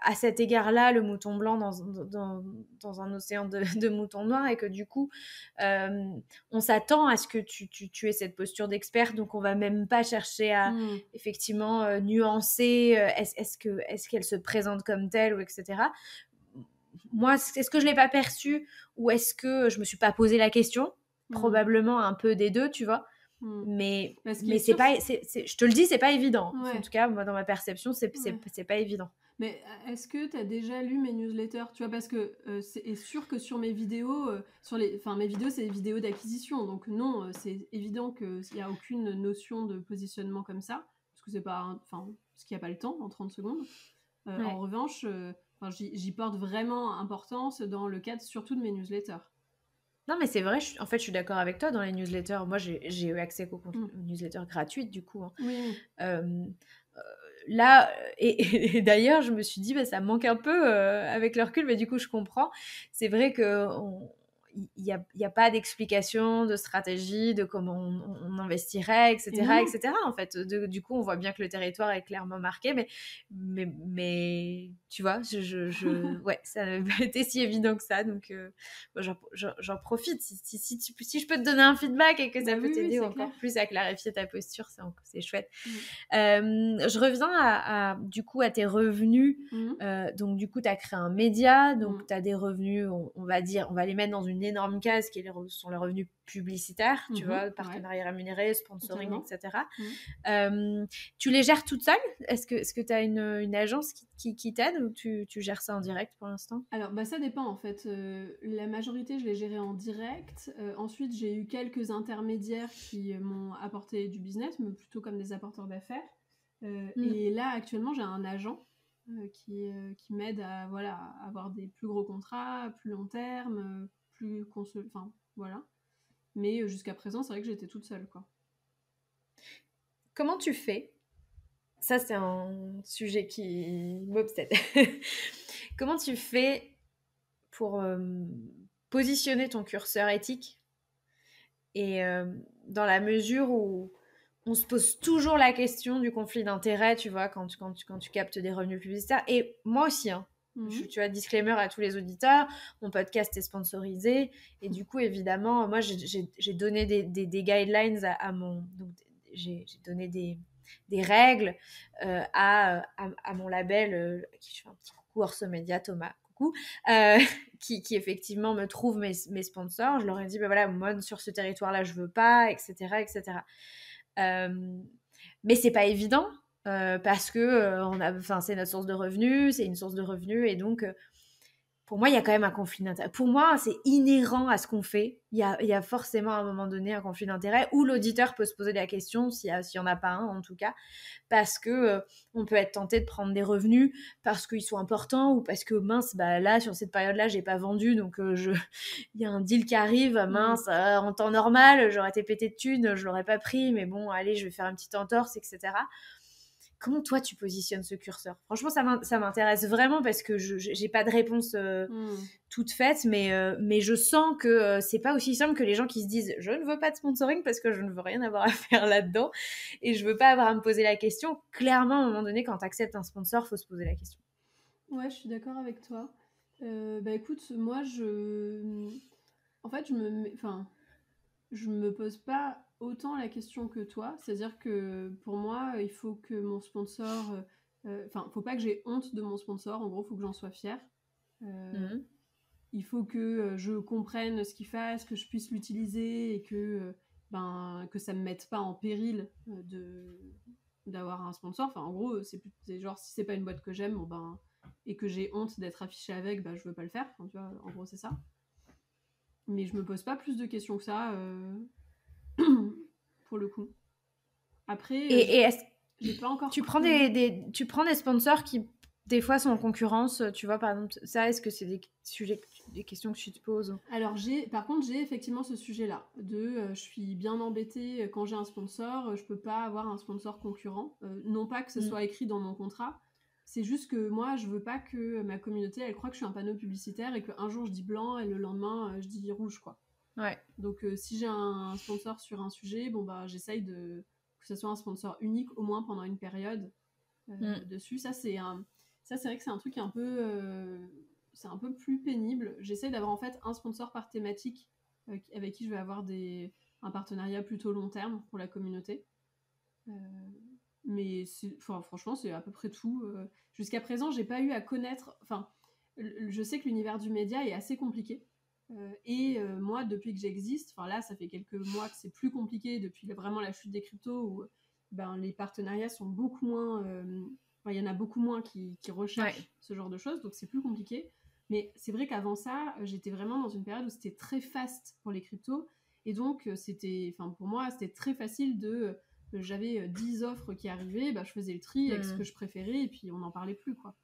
à cet égard-là le mouton blanc dans un océan de moutons noirs et que du coup, euh, on s'attend à ce que tu aies cette posture d'expert. Donc, on va même pas chercher à Mm. effectivement nuancer est-ce qu'elle se présente comme telle ou etc. Moi, est-ce que je l'ai pas perçue ou est-ce que je me suis pas posé la question? Mm. Probablement un peu des deux, tu vois. Mm. Mais, Bah, ce qui est mais c'est sûr, pas, je te le dis, c'est pas évident. En ouais. tout cas, moi, dans ma perception, Ouais. c'est pas évident. Mais est-ce que tu as déjà lu mes newsletters? Tu vois, parce que c'est sûr que sur mes vidéos, enfin, mes vidéos, c'est des vidéos d'acquisition. Donc non, c'est évident qu'il n'y a aucune notion de positionnement comme ça. Parce que c'est pas, enfin, parce qu'il n'y a pas le temps en 30 secondes. En Ouais. revanche, enfin, j'y porte vraiment importance dans le cadre surtout de mes newsletters. Non, mais c'est vrai, en fait, je suis d'accord avec toi dans les newsletters. Moi, j'ai eu accès Mm. aux newsletters gratuites, du coup, hein. Oui. Euh, Là, et d'ailleurs, je me suis dit, bah, ça me manque un peu avec le recul, mais du coup, je comprends. C'est vrai que il y a pas d'explication, de stratégie, de comment on investirait, Et non, etc., non. etc. En fait, du coup, on voit bien que le territoire est clairement marqué, mais tu vois, ouais, ça n'a pas été si évident que ça, donc moi, j'en profite. Si je peux te donner un feedback et que ça Bah peut oui, oui, t'aider c'est clair. encore plus à clarifier ta posture, c'est chouette. Mm. Je reviens du coup à tes revenus. Mm. Donc du coup, tu as créé un média, donc Mm. tu as des revenus, on va dire, on va les mettre dans une énorme case qui sont les revenus publicitaires, tu Mhm. vois, Ouais, partenariats rémunérés, sponsoring, totalement. etc. Mm. Tu les gères toute seule? Est-ce que tu as une agence qui t'aide ou tu gères ça en direct pour l'instant? Alors, bah, ça dépend en fait. La majorité, je l'ai gérée en direct. Ensuite, j'ai eu quelques intermédiaires qui m'ont apporté du business, mais plutôt comme des apporteurs d'affaires. Mm. Et là, actuellement, j'ai un agent qui m'aide à, voilà, à avoir des plus gros contrats, plus long terme, enfin, voilà. Mais jusqu'à présent, c'est vrai que j'étais toute seule, quoi. Comment tu fais? Ça, c'est un sujet qui m'obsède. Comment tu fais pour positionner ton curseur éthique et dans la mesure où on se pose toujours la question du conflit d'intérêts, tu vois, quand tu captes des revenus publicitaires. Et moi aussi, hein. Mhm. Tu as disclaimer à tous les auditeurs, mon podcast est sponsorisé. Et du coup, évidemment, moi, j'ai donné des guidelines à mon... Donc, j'ai donné des règles à mon label, qui je fais un petit coucou Orso Média, Thomas, coucou, qui effectivement me trouve mes sponsors. Je leur ai dit, bah voilà, moi sur ce territoire-là, je veux pas, etc., etc. Mais c'est pas évident parce que c'est notre source de revenus, c'est une source de revenus et donc pour moi, il y a quand même un conflit d'intérêt. Pour moi, c'est inhérent à ce qu'on fait. Il y a forcément à un moment donné un conflit d'intérêt où l'auditeur peut se poser la question, s'il n'y en a pas un en tout cas, parce que on peut être tenté de prendre des revenus parce qu'ils sont importants ou parce que mince, bah là, sur cette période-là, j'ai pas vendu, donc il y a un deal qui arrive, mince, en temps normal, j'aurais été pété de thunes, je l'aurais pas pris, mais bon, allez, je vais faire une petite entorse, etc. Comment toi tu positionnes ce curseur? Franchement, ça m'intéresse vraiment parce que je j'ai pas de réponse Mm. toute faite, mais je sens que c'est pas aussi simple que les gens qui se disent je ne veux pas de sponsoring parce que je ne veux rien avoir à faire là-dedans et je veux pas avoir à me poser la question. Clairement, à un moment donné, quand tu acceptes un sponsor, faut se poser la question. Ouais, je suis d'accord avec toi. Bah écoute, moi, en fait, enfin, je me pose pas autant la question que toi. C'est-à-dire que pour moi, il faut que mon sponsor... faut pas que j'ai honte de mon sponsor. En gros, il faut que j'en sois fière. Mhm. Il faut que je comprenne ce qu'il fasse, que je puisse l'utiliser et que ça me mette pas en péril d'avoir un sponsor. Enfin, en gros, c'est genre, si c'est pas une boîte que j'aime, et que j'ai honte d'être affichée avec, je veux pas le faire. Enfin, tu vois, en gros, c'est ça. Mais je me pose pas plus de questions que ça, pour le coup. Après, Et est-ce j'ai pas encore tu prends tu prends des sponsors qui, des fois, sont en concurrence, tu vois, par exemple, ça, est-ce que c'est des sujets, des questions que tu te poses? Alors, par contre, j'ai effectivement ce sujet-là, je suis bien embêtée quand j'ai un sponsor, je peux pas avoir un sponsor concurrent. Non pas que ce soit écrit dans mon contrat, c'est juste que moi, je veux pas que ma communauté, elle croit que je suis un panneau publicitaire et qu'un jour je dis blanc et le lendemain je dis rouge, quoi. Ouais. Donc, si j'ai un sponsor sur un sujet, j'essaye que ce soit un sponsor unique, au moins pendant une période dessus. Ça, c'est vrai que c'est un truc c'est un peu plus pénible. J'essaie d'avoir en fait un sponsor par thématique avec qui je vais avoir un partenariat plutôt long terme pour la communauté. Mais franchement, c'est à peu près tout. Jusqu'à présent, j'ai pas eu à connaître. Enfin, je sais que l'univers du média est assez compliqué. Moi, depuis que j'existe, là, ça fait quelques mois que c'est plus compliqué depuis vraiment la chute des cryptos où les partenariats sont beaucoup moins. Il y en a beaucoup moins qui recherchent ce genre de choses, donc c'est plus compliqué. Mais c'est vrai qu'avant ça, j'étais vraiment dans une période où c'était très fast pour les cryptos. Et donc, pour moi, c'était très facile j'avais 10 offres qui arrivaient, je faisais le tri avec ce que je préférais et puis on n'en parlait plus, quoi.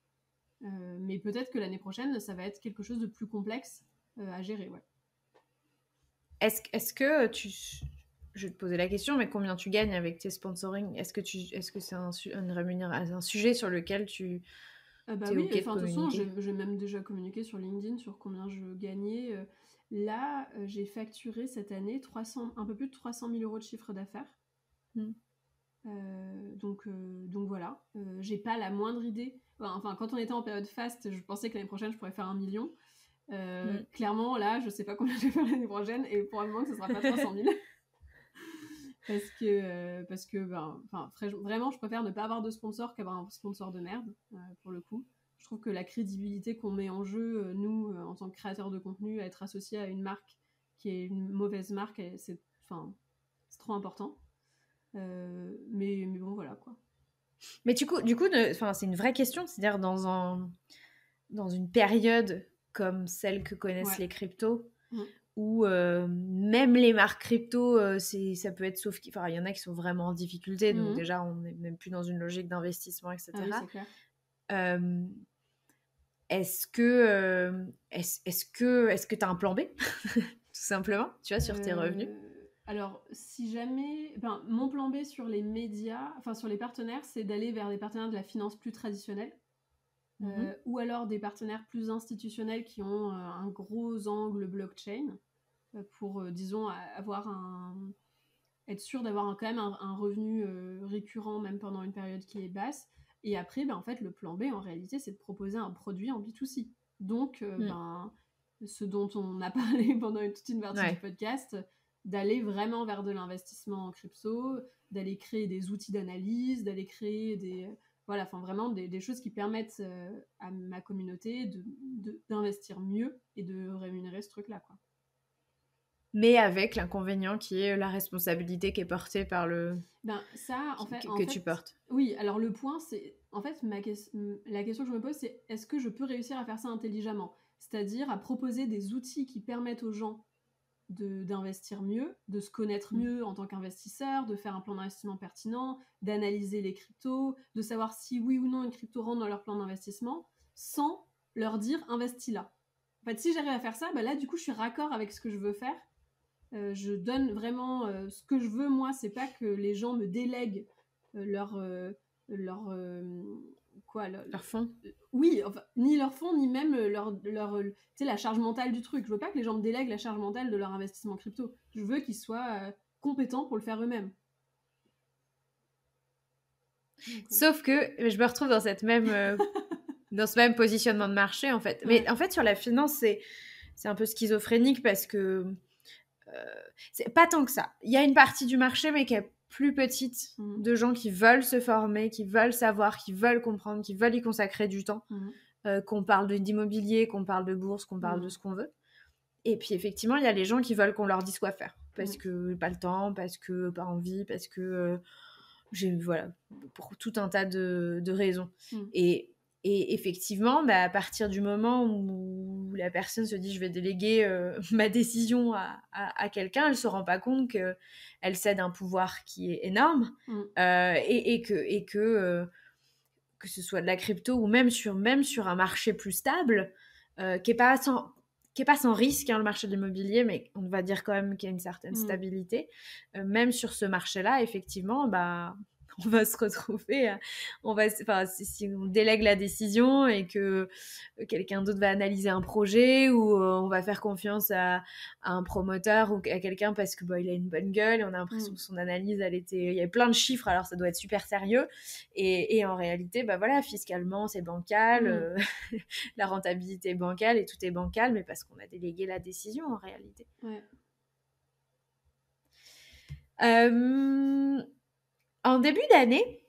Mais peut-être que l'année prochaine, ça va être quelque chose de plus complexe à gérer, ouais. Est-ce que je vais te poser la question, mais combien tu gagnes avec tes sponsoring? Est-ce que c'est un sujet sur lequel tu Bah es oui, OK de de toute façon, communiquer? j'ai même déjà communiqué sur LinkedIn sur combien je gagnais. Là, j'ai facturé cette année un peu plus de 300 000 euros de chiffre d'affaires. Donc voilà, j'ai pas la moindre idée. Enfin, quand on était en période fast, je pensais que l'année prochaine, je pourrais faire 1 million. Clairement, là, je sais pas combien je vais faire l'année prochaine et probablement que ce sera pas 300 000. parce que vraiment, je préfère ne pas avoir de sponsor qu'avoir un sponsor de merde, pour le coup. Je trouve que la crédibilité qu'on met en jeu, nous, en tant que créateurs de contenu, à être associé à une marque qui est une mauvaise marque, c'est trop important. Mais bon, voilà, quoi. Mais du coup, c'est une vraie question, c'est-à-dire dans une période comme celle que connaissent les cryptos, où même les marques crypto, ça peut être sauf... Enfin, il y en a qui sont vraiment en difficulté, donc déjà, on n'est même plus dans une logique d'investissement, etc. Ah oui, c'est clair. Est-ce que tu as un plan B tout simplement, tu vois, sur tes revenus? Alors, si jamais... mon plan B sur les médias, sur les partenaires, c'est d'aller vers des partenaires de la finance plus traditionnelle. Ou alors des partenaires plus institutionnels qui ont un gros angle blockchain pour, disons, être sûr d'avoir quand même un revenu récurrent même pendant une période qui est basse. Et après, en fait, le plan B, en réalité, c'est de proposer un produit en B2C. Donc, ce dont on a parlé pendant toute une partie du podcast, d'aller vraiment vers de l'investissement en crypto, d'aller créer des outils d'analyse, d'aller créer vraiment des choses qui permettent à ma communauté d'investir mieux et de rémunérer ce truc-là, quoi. Mais avec l'inconvénient qui est la responsabilité qui est portée par le... Ça, tu portes. Oui, alors le point, c'est... En fait, la question que je me pose, c'est est-ce que je peux réussir à faire ça intelligemment? C'est-à-dire à proposer des outils qui permettent aux gens d'investir mieux, de se connaître mieux en tant qu'investisseur, de faire un plan d'investissement pertinent, d'analyser les cryptos, de savoir si oui ou non une crypto rentre dans leur plan d'investissement, sans leur dire investis là. En fait, si j'arrive à faire ça, là, du coup, je suis raccord avec ce que je veux faire. Je donne vraiment ce que je veux. Moi, c'est pas que les gens me délèguent leur fonds. Oui, ni leur fonds, ni même la charge mentale du truc. Je veux pas que les gens me délèguent la charge mentale de leur investissement crypto. Je veux qu'ils soient compétents pour le faire eux-mêmes. Sauf que je me retrouve dans dans ce même positionnement de marché, en fait. Mais en fait, sur la finance, c'est un peu schizophrénique parce que c'est pas tant que ça. Il y a une partie du marché, mais qui est plus petite, de gens qui veulent se former, qui veulent savoir, qui veulent comprendre, qui veulent y consacrer du temps. Qu'on parle d'immobilier, qu'on parle de bourse, qu'on parle de ce qu'on veut. Et puis effectivement, il y a les gens qui veulent qu'on leur dise quoi faire. Parce que pas le temps, parce que pas envie, parce que voilà, pour tout un tas de raisons. Et effectivement, à partir du moment où la personne se dit je vais déléguer ma décision à quelqu'un, elle ne se rend pas compte qu'elle cède un pouvoir qui est énorme et que ce soit de la crypto ou même sur un marché plus stable, qui n'est pas sans risque, le marché de l'immobilier, mais on va dire quand même qu'il y a une certaine stabilité. Même sur ce marché-là, effectivement, on va se retrouver, si on délègue la décision et que quelqu'un d'autre va analyser un projet ou on va faire confiance à un promoteur ou à quelqu'un parce que il a une bonne gueule et on a l'impression que son analyse, il y a plein de chiffres, alors ça doit être super sérieux et en réalité, fiscalement, c'est bancal, la rentabilité est bancale et tout est bancal, mais parce qu'on a délégué la décision en réalité. En début d'année,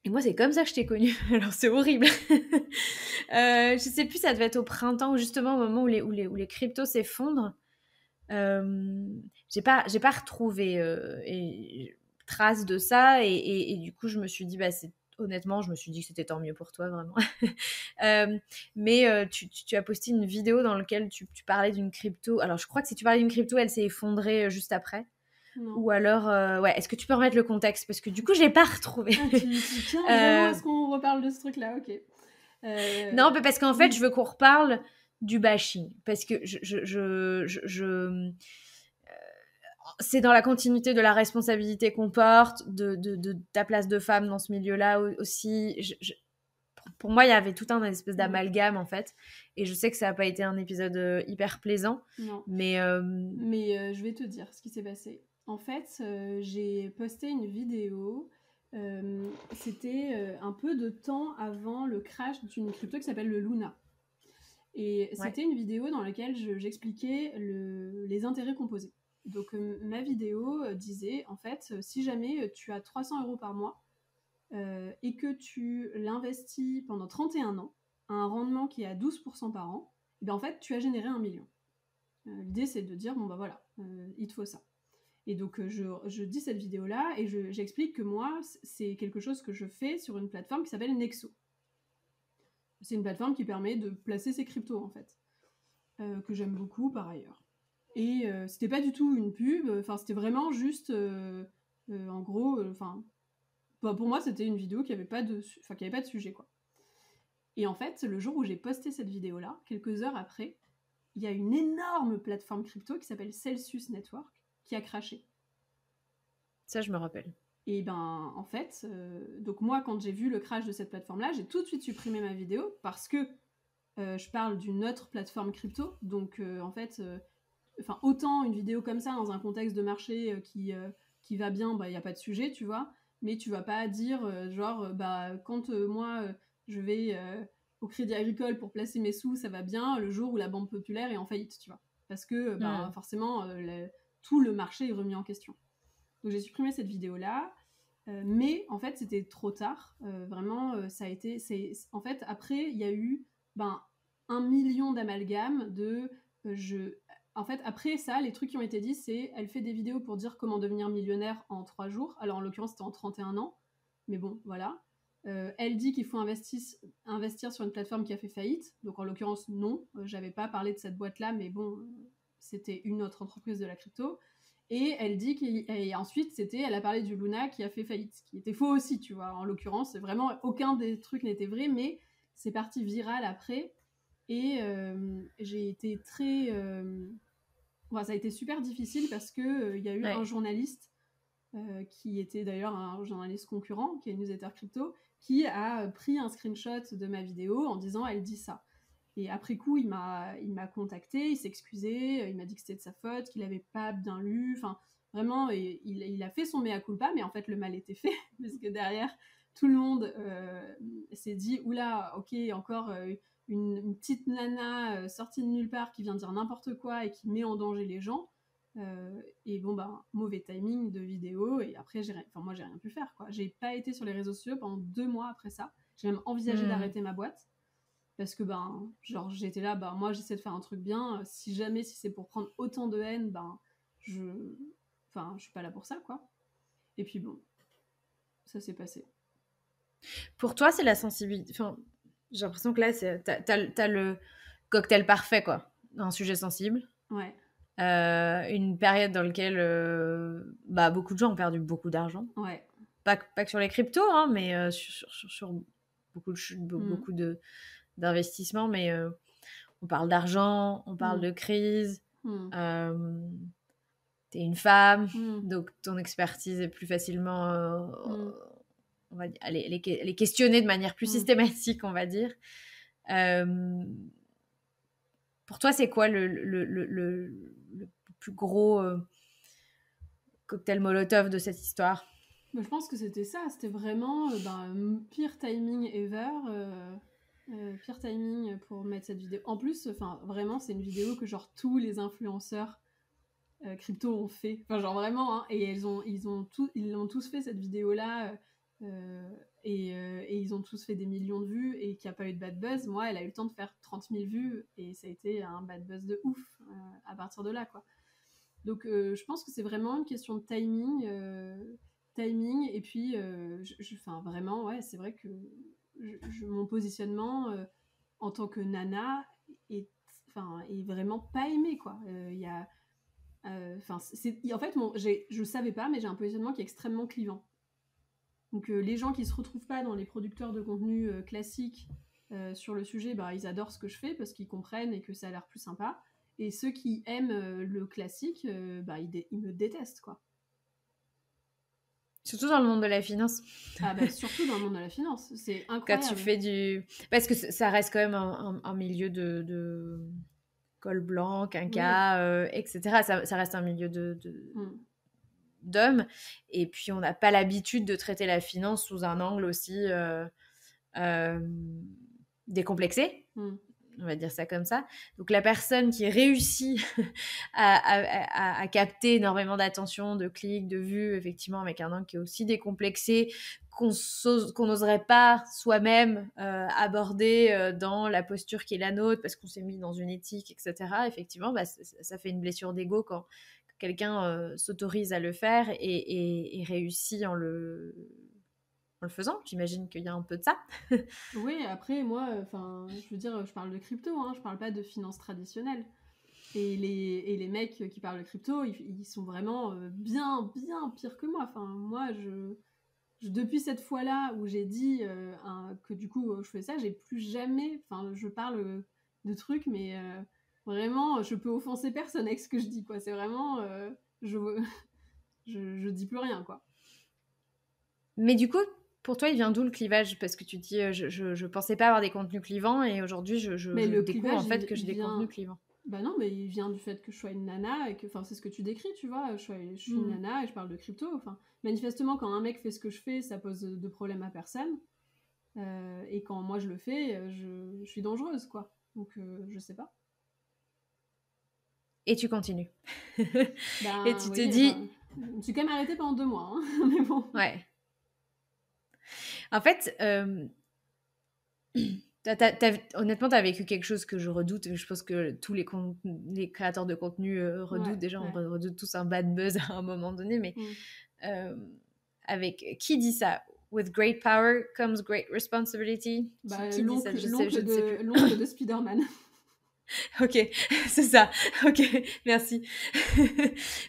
et moi c'est comme ça que je t'ai connue, alors c'est horrible. Je sais plus, ça devait être au printemps ou justement au moment où les cryptos s'effondrent. J'ai pas retrouvé trace de ça et du coup je me suis dit honnêtement, je me suis dit que c'était tant mieux pour toi, vraiment. Mais tu as posté une vidéo dans laquelle tu parlais d'une crypto. Alors, je crois que si tu parlais d'une crypto, elle s'est effondrée juste après. Non. Ou alors, est-ce que tu peux remettre le contexte? Parce que du coup, je l'ai pas retrouvé. Tu tiens vraiment à ce qu'on reparle de ce truc-là, ok. Non, mais parce qu'en fait, je veux qu'on reparle du bashing. Parce que c'est dans la continuité de la responsabilité qu'on porte, de ta place de femme dans ce milieu-là aussi. Pour moi, il y avait tout un espèce d'amalgame, en fait. Et je sais que ça n'a pas été un épisode hyper plaisant. Non. Mais je vais te dire ce qui s'est passé. En fait, j'ai posté une vidéo. C'était un peu de temps avant le crash d'une crypto qui s'appelle le Luna. Et c'était une vidéo dans laquelle j'expliquais les intérêts composés. Donc ma vidéo disait, en fait, si jamais tu as 300 € par mois et que tu l'investis pendant 31 ans, à un rendement qui est à 12% par an, et bien en fait, tu as généré 1 million. L'idée, c'est de dire, il te faut ça. Et donc, je dis cette vidéo-là et j'explique que moi, c'est quelque chose que je fais sur une plateforme qui s'appelle Nexo. C'est une plateforme qui permet de placer ses cryptos, en fait, que j'aime beaucoup par ailleurs. Et c'était pas du tout une pub, c'était vraiment juste, en gros, pour moi, c'était une vidéo qui avait pas de sujet, quoi. Et en fait, le jour où j'ai posté cette vidéo-là, quelques heures après, il y a une énorme plateforme crypto qui s'appelle Celsius Network qui a crashé. Ça, je me rappelle. Et en fait, donc moi, quand j'ai vu le crash de cette plateforme-là, j'ai tout de suite supprimé ma vidéo parce que je parle d'une autre plateforme crypto. Donc, en fait, autant une vidéo comme ça dans un contexte de marché qui va bien, il n'y a pas de sujet, tu vois. Mais tu vas pas dire, quand moi, je vais au Crédit Agricole pour placer mes sous, ça va bien, le jour où la Banque Populaire est en faillite, tu vois. Parce que, forcément, tout le marché est remis en question. Donc, j'ai supprimé cette vidéo-là. Mais, en fait, c'était trop tard. Vraiment, ça a été... En fait, après, il y a eu 1 million d'amalgames de... En fait, après ça, les trucs qui ont été dit, c'est elle fait des vidéos pour dire comment devenir millionnaire en 3 jours. Alors, en l'occurrence, c'était en 31 ans. Mais bon, voilà. Elle dit qu'il faut investir sur une plateforme qui a fait faillite. Donc, en l'occurrence, non. J'avais pas parlé de cette boîte-là, mais bon, c'était une autre entreprise de la crypto. Et elle dit et ensuite, elle a parlé du Luna qui a fait faillite, ce qui était faux aussi, tu vois. En l'occurrence, vraiment, aucun des trucs n'était vrai, mais c'est parti viral après. Et j'ai été très... ça a été super difficile parce qu'il y a eu un journaliste qui était d'ailleurs un journaliste concurrent, qui est newsletter crypto, qui a pris un screenshot de ma vidéo en disant « elle dit ça ». Et après coup, il m'a contacté, il s'excusait, il m'a dit que c'était de sa faute, qu'il n'avait pas bien lu, vraiment, il a fait son mea culpa, mais en fait, le mal était fait, parce que derrière, tout le monde s'est dit « oula, ok, encore une petite nana sortie de nulle part qui vient dire n'importe quoi et qui met en danger les gens ». Et bon, bah, mauvais timing de vidéo. Et après, moi, j'ai rien pu faire, quoi. J'ai pas été sur les réseaux sociaux pendant 2 mois après ça. J'ai même envisagé d'arrêter ma boîte. Parce que, ben, genre, j'étais là, ben, moi, j'essaie de faire un truc bien. Si c'est pour prendre autant de haine, ben, je suis pas là pour ça, quoi. Et puis, bon, ça s'est passé. Pour toi, c'est la sensibilité. Enfin, j'ai l'impression que là, t'as le cocktail parfait, quoi. Un sujet sensible. Ouais. Une période dans laquelle beaucoup de gens ont perdu beaucoup d'argent. Ouais. Pas que sur les cryptos, hein, mais sur beaucoup d'investissements. Mais on parle d'argent, on parle de crise. T'es une femme, donc ton expertise est plus facilement... on va dire, elle est questionnée de manière plus systématique, on va dire. Pour toi, c'est quoi le plus gros cocktail Molotov de cette histoire? Je pense que c'était ça, c'était vraiment pire timing ever, pire timing pour mettre cette vidéo. En plus, vraiment, c'est une vidéo que genre tous les influenceurs crypto ont fait. Enfin, genre vraiment, hein, et ils l'ont tous fait cette vidéo-là, et ils ont tous fait des millions de vues et qu'il n'y a pas eu de bad buzz. Moi, elle a eu le temps de faire 30 000 vues et ça a été un bad buzz de ouf à partir de là, quoi. Donc, je pense que c'est vraiment une question de timing. Et puis, vraiment, ouais, c'est vrai que mon positionnement en tant que nana est vraiment pas aimé, quoi. Il y a... en fait, je savais pas, mais j'ai un positionnement qui est extrêmement clivant. Donc les gens qui se retrouvent pas dans les producteurs de contenu classiques sur le sujet, bah, ils adorent ce que je fais parce qu'ils comprennent et que ça a l'air plus sympa. Et ceux qui aiment le classique, ils me détestent, quoi. Surtout dans le monde de la finance. Ah bah surtout dans le monde de la finance, c'est incroyable. Quand tu fais parce que ça reste quand même un milieu de col blanc, quinca, etc. Ça reste un milieu d'hommes. Et puis, on n'a pas l'habitude de traiter la finance sous un angle aussi décomplexé. On va dire ça comme ça. Donc, la personne qui réussit à capter énormément d'attention, de clics, de vues, effectivement, avec un angle qui est aussi décomplexé, qu'on n'oserait pas soi-même aborder dans la posture qui est la nôtre, parce qu'on s'est mis dans une éthique, etc. Effectivement, ça fait une blessure d'ego quand quelqu'un s'autorise à le faire et réussit en le faisant. J'imagine qu'il y a un peu de ça. Oui, après, moi, je veux dire, je parle de crypto, hein, je parle pas de finance traditionnelle. Et les mecs qui parlent de crypto, ils sont vraiment bien, bien pires que moi. Enfin, moi, depuis cette fois-là où j'ai dit que du coup, je fais ça, j'ai plus jamais... Enfin, je parle de trucs, mais vraiment, je peux offenser personne avec ce que je dis, quoi. C'est vraiment... je dis plus rien, quoi. Mais du coup, pour toi, il vient d'où le clivage? Parce que tu dis, je pensais pas avoir des contenus clivants et aujourd'hui, je découvre en fait que j'ai des contenus clivants. Bah non, mais il vient du fait que je sois une nana et que, c'est ce que tu décris, tu vois, je suis une nana et je parle de crypto. Manifestement, quand un mec fait ce que je fais, ça pose de problème à personne. Et quand moi je le fais, je suis dangereuse, quoi. Donc, je sais pas. Et tu continues. Et tu te dis... je me suis quand même arrêtée pendant 2 mois, hein, mais bon. Ouais. En fait, honnêtement, tu as vécu quelque chose que je redoute. Je pense que tous les créateurs de contenu redoutent. Déjà, on redoute tous un bad buzz à un moment donné. Mais avec qui dit ça? With great power comes great responsibility. Qui dit ça? L'oncle de Spider-Man. Ok, c'est ça. Ok, merci.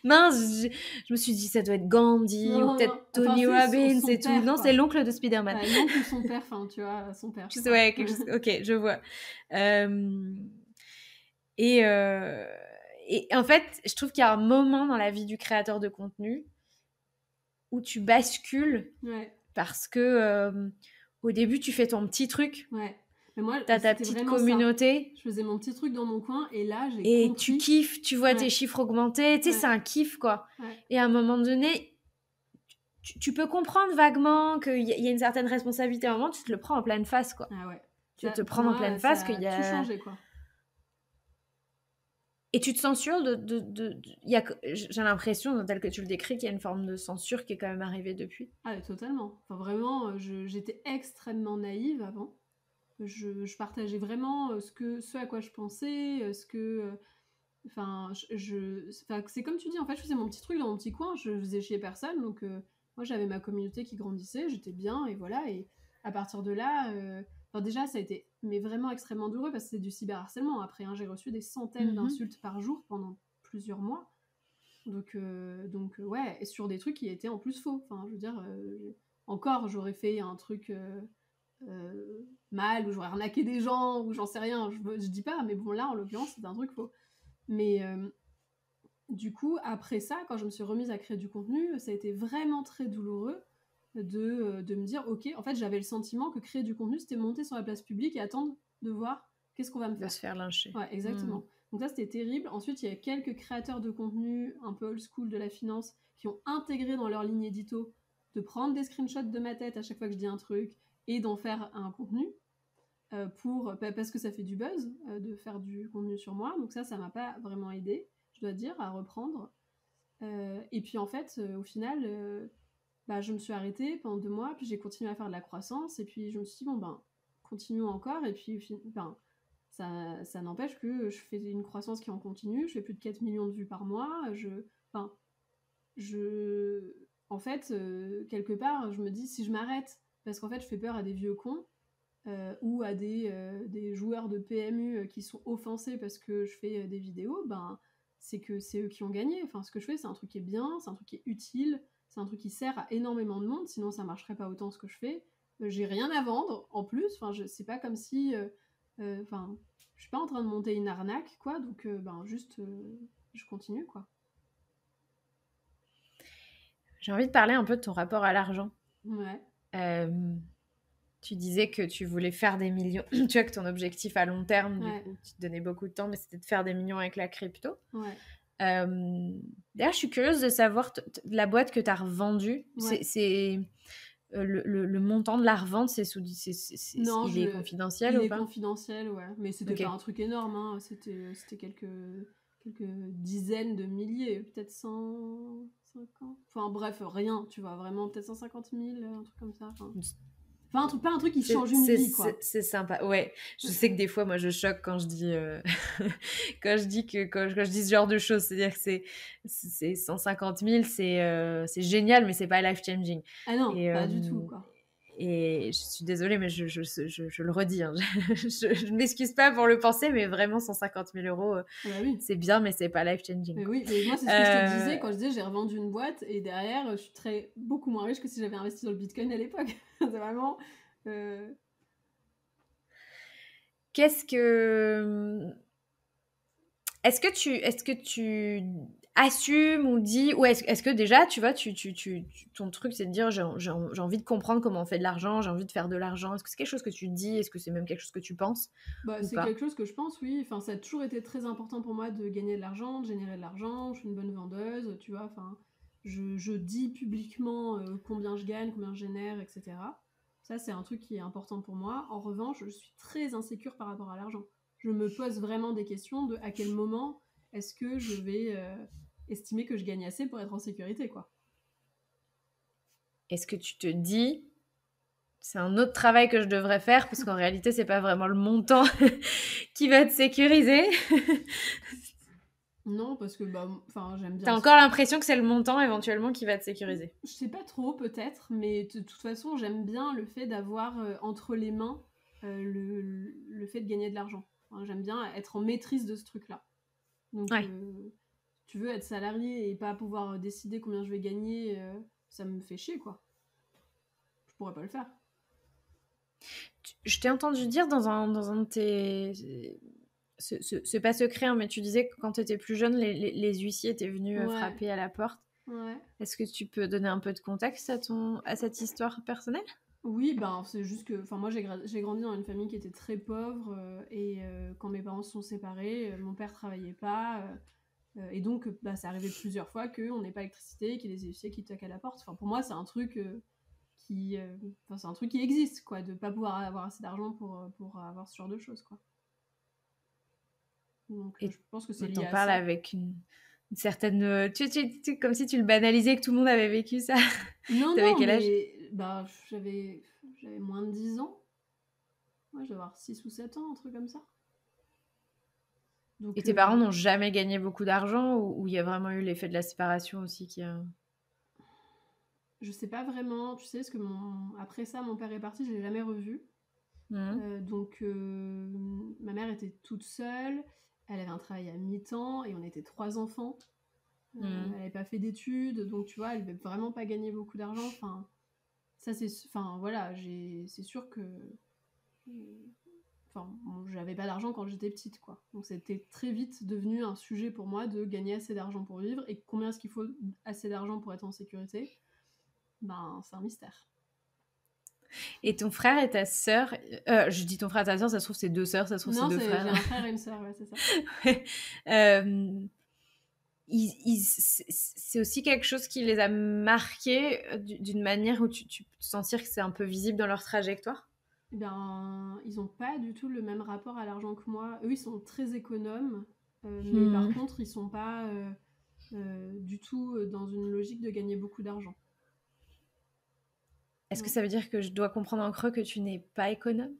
Mince, je me suis dit ça doit être Gandhi ou peut-être Tony Robbins et tout. Père, non, quoi. C'est l'oncle de Spider-Man. L'oncle ou son père, tu vois, son père. Ouais, quelque chose. Ok, je vois. Et en fait, je trouve qu'il y a un moment dans la vie du créateur de contenu où tu bascules parce que au début, tu fais ton petit truc. Ouais. Mais moi, t'as ta petite communauté. Ça. Je faisais mon petit truc dans mon coin et là, j'ai compris. Et tu kiffes, tu vois tes chiffres augmenter. Tu sais, c'est un kiff, quoi. Ouais. Et à un moment donné, tu peux comprendre vaguement qu'il y a une certaine responsabilité. À un moment, tu te le prends en pleine face, quoi. Ah ouais. Tu te prends en pleine face qu'il y a... tout changé, quoi. Et tu te sens sûre j'ai l'impression, tel que tu le décris, qu'il y a une forme de censure qui est quand même arrivée depuis. Ah mais totalement. Enfin vraiment, j'étais extrêmement naïve avant. Je partageais vraiment, ce à quoi je pensais, enfin, enfin, c'est comme tu dis, en fait, je faisais mon petit truc dans mon petit coin, je faisais chier personne, donc moi j'avais ma communauté qui grandissait, j'étais bien, et voilà, et à partir de là, enfin, déjà ça a été mais vraiment extrêmement douloureux parce que c'est du cyberharcèlement après, hein, j'ai reçu des centaines d'insultes par jour pendant plusieurs mois, donc ouais, et sur des trucs qui étaient en plus faux, enfin, je veux dire, encore j'aurais fait un truc mal, ou j'aurais arnaqué des gens, ou j'en sais rien, je dis pas, mais bon là en l'occurrence c'était un truc faux. Mais du coup, après ça, quand je me suis remise à créer du contenu, ça a été vraiment très douloureux de me dire, ok, en fait, j'avais le sentiment que créer du contenu, c'était monter sur la place publique et attendre de voir qu'est-ce qu'on va me De faire. se faire lyncher. Ouais, exactement. Donc ça, c'était terrible. Ensuite, il y a quelques créateurs de contenu un peu old school de la finance qui ont intégré dans leur ligne édito de prendre des screenshots de ma tête à chaque fois que je dis un truc et d'en faire un contenu parce que ça fait du buzz de faire du contenu sur moi. Donc ça m'a pas vraiment aidé, je dois dire, à reprendre. Et puis en fait, au final, je me suis arrêtée pendant 2 mois, puis j'ai continué à faire de la croissance, et puis je me suis dit, bon ben, continuons encore, et puis ça n'empêche que je fais une croissance qui est en continu, je fais plus de 4 millions de vues par mois, enfin, en fait, quelque part, je me dis, si je m'arrête, parce qu'en fait, je fais peur à des vieux cons, ou à des joueurs de PMU qui sont offensés parce que je fais des vidéos, ben, c'est que c'est eux qui ont gagné. Enfin, ce que je fais, c'est un truc qui est bien, c'est un truc qui est utile, c'est un truc qui sert à énormément de monde, sinon ça marcherait pas autant ce que je fais. J'ai rien à vendre en plus, enfin, c'est pas comme si. Enfin, je suis pas en train de monter une arnaque, quoi, donc juste je continue, quoi. J'ai envie de parler un peu de ton rapport à l'argent. Ouais. Tu disais que tu voulais faire des millions. Tu vois que ton objectif à long terme, du Ouais. coup, tu te donnais beaucoup de temps, mais c'était de faire des millions avec la crypto. Ouais. D'ailleurs, je suis curieuse de savoir la boîte que tu as revendue. Ouais. C'est le montant de la revente, Non, il est confidentiel il ou est pas? confidentiel, ouais. Mais c'était Ok. pas un truc énorme, hein. C'était quelques dizaines de milliers, peut-être 150. Enfin bref, rien, tu vois, vraiment peut-être 150 000, un truc comme ça. Enfin, pas un truc qui change une vie, quoi. C'est sympa. Ouais, je sais que des fois, moi, je choque quand je dis, quand je dis ce genre de choses. C'est-à-dire que c'est 150 000, c'est génial, mais c'est pas life-changing. Ah non, Et, pas du tout, quoi. et je suis désolée, mais je le redis. Hein. Je ne m'excuse pas pour le penser, mais vraiment, 150 000 euros, Ah bah oui. c'est bien, mais c'est pas life-changing. Mais oui, mais moi, c'est ce que je te disais quand je disais j'ai revendu une boîte et derrière, je suis beaucoup moins riche que si j'avais investi dans le bitcoin à l'époque. C'est vraiment. Qu'est-ce que. Est-ce que tu assumes ou dis, ou est-ce que déjà, tu vois, ton truc, c'est de dire, j'ai envie de comprendre comment on fait de l'argent, j'ai envie de faire de l'argent. Est-ce que c'est quelque chose que tu dis? Est-ce que c'est même quelque chose que tu penses Bah, ou c'est pas? quelque chose que je pense, oui. Enfin, ça a toujours été très important pour moi de gagner de l'argent, de générer de l'argent. Je suis une bonne vendeuse, tu vois. Enfin, je dis publiquement combien je gagne, combien je génère, etc. Ça, c'est un truc qui est important pour moi. En revanche, je suis très insécure par rapport à l'argent. Je me pose vraiment des questions de à quel moment est-ce que je vais estimer que je gagne assez pour être en sécurité, quoi. Est-ce que tu te dis, c'est un autre travail que je devrais faire, parce qu'en réalité, c'est pas vraiment le montant qui va te sécuriser? Non, parce que enfin, j'aime bien. T'as encore l'impression que c'est le montant éventuellement qui va te sécuriser? Je sais pas trop, peut-être, mais de toute façon, j'aime bien le fait d'avoir entre les mains le fait de gagner de l'argent. Enfin, j'aime bien être en maîtrise de ce truc-là. Donc, Ouais. tu veux être salarié et pas pouvoir décider combien je vais gagner, ça me fait chier, quoi. Je pourrais pas le faire. Je t'ai entendu dire dans un de tes. C'est pas secret, hein, mais tu disais que quand tu étais plus jeune, les huissiers étaient venus Ouais, frapper à la porte. ouais. Est-ce que tu peux donner un peu de contexte à cette histoire personnelle? Oui, c'est juste que, enfin, moi j'ai grandi dans une famille qui était très pauvre et quand mes parents se sont séparés, mon père travaillait pas et donc ça arrivait plusieurs fois qu'on n'ait pas d'électricité, qu'il y ait des huissiers qui toquent à la porte. Enfin, pour moi, c'est un truc c'est un truc qui existe, quoi, de pas pouvoir avoir assez d'argent pour avoir ce genre de choses, quoi. Donc, Et je pense que c'est lié t'en à parles ça. avec une certaine... comme si tu le banalisais, que tout le monde avait vécu ça. Non, T'avais non, quel âge? mais bah, j'avais moins de 10 ans. Ouais, je vais avoir 6 ou 7 ans, un truc comme ça. Et Donc, tes parents n'ont jamais gagné beaucoup d'argent ou il y a vraiment eu l'effet de la séparation aussi qui a... je sais pas vraiment, tu sais, parce que après ça, mon père est parti, je l'ai jamais revu. Mhm. Donc, ma mère était toute seule, elle avait un travail à mi-temps et on était 3 enfants. Elle Mhm. n'avait pas fait d'études, donc tu vois, elle n'avait vraiment pas gagné beaucoup d'argent. Enfin, ça c'est, enfin voilà, c'est sûr que, enfin, bon, j'avais pas d'argent quand j'étais petite, quoi. Donc c'était très vite devenu un sujet pour moi de gagner assez d'argent pour vivre. Et combien est-ce qu'il faut assez d'argent pour être en sécurité? Ben, c'est un mystère. Et ton frère et ta sœur... je dis ton frère et ta sœur, ça se trouve c'est deux sœurs, ça se trouve c'est Non, deux j'ai frères. un frère et une sœur, ouais, c'est ça. Euh, c'est aussi quelque chose qui les a marqués d'une manière où tu peux sentir que c'est un peu visible dans leur trajectoire. Eh bien, ils ont pas du tout le même rapport à l'argent que moi. Eux, ils sont très économes, mais par Hmm. contre, ils sont pas du tout dans une logique de gagner beaucoup d'argent. Est-ce que Non. ça veut dire que je dois comprendre en creux que tu n'es pas économe?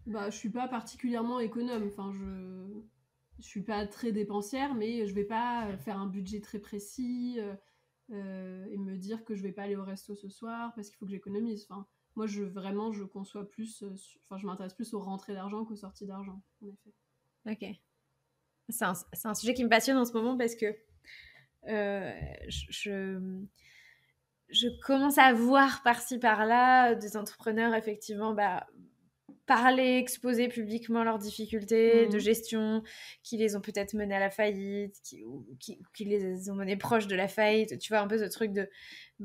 Bah, je suis pas particulièrement économe. Enfin, je suis pas très dépensière, mais je vais pas faire un budget très précis et me dire que je vais pas aller au resto ce soir parce qu'il faut que j'économise. Enfin, moi, vraiment, je conçois plus. Enfin, je m'intéresse plus aux rentrées d'argent qu'aux sorties d'argent, en effet. Ok. C'est un sujet qui me passionne en ce moment parce que euh, je, je commence à voir par-ci par-là des entrepreneurs effectivement parler, exposer publiquement leurs difficultés de Mhm. gestion, qui les ont peut-être menées à la faillite, qui les ont menées proches de la faillite. Tu vois, un peu ce truc de,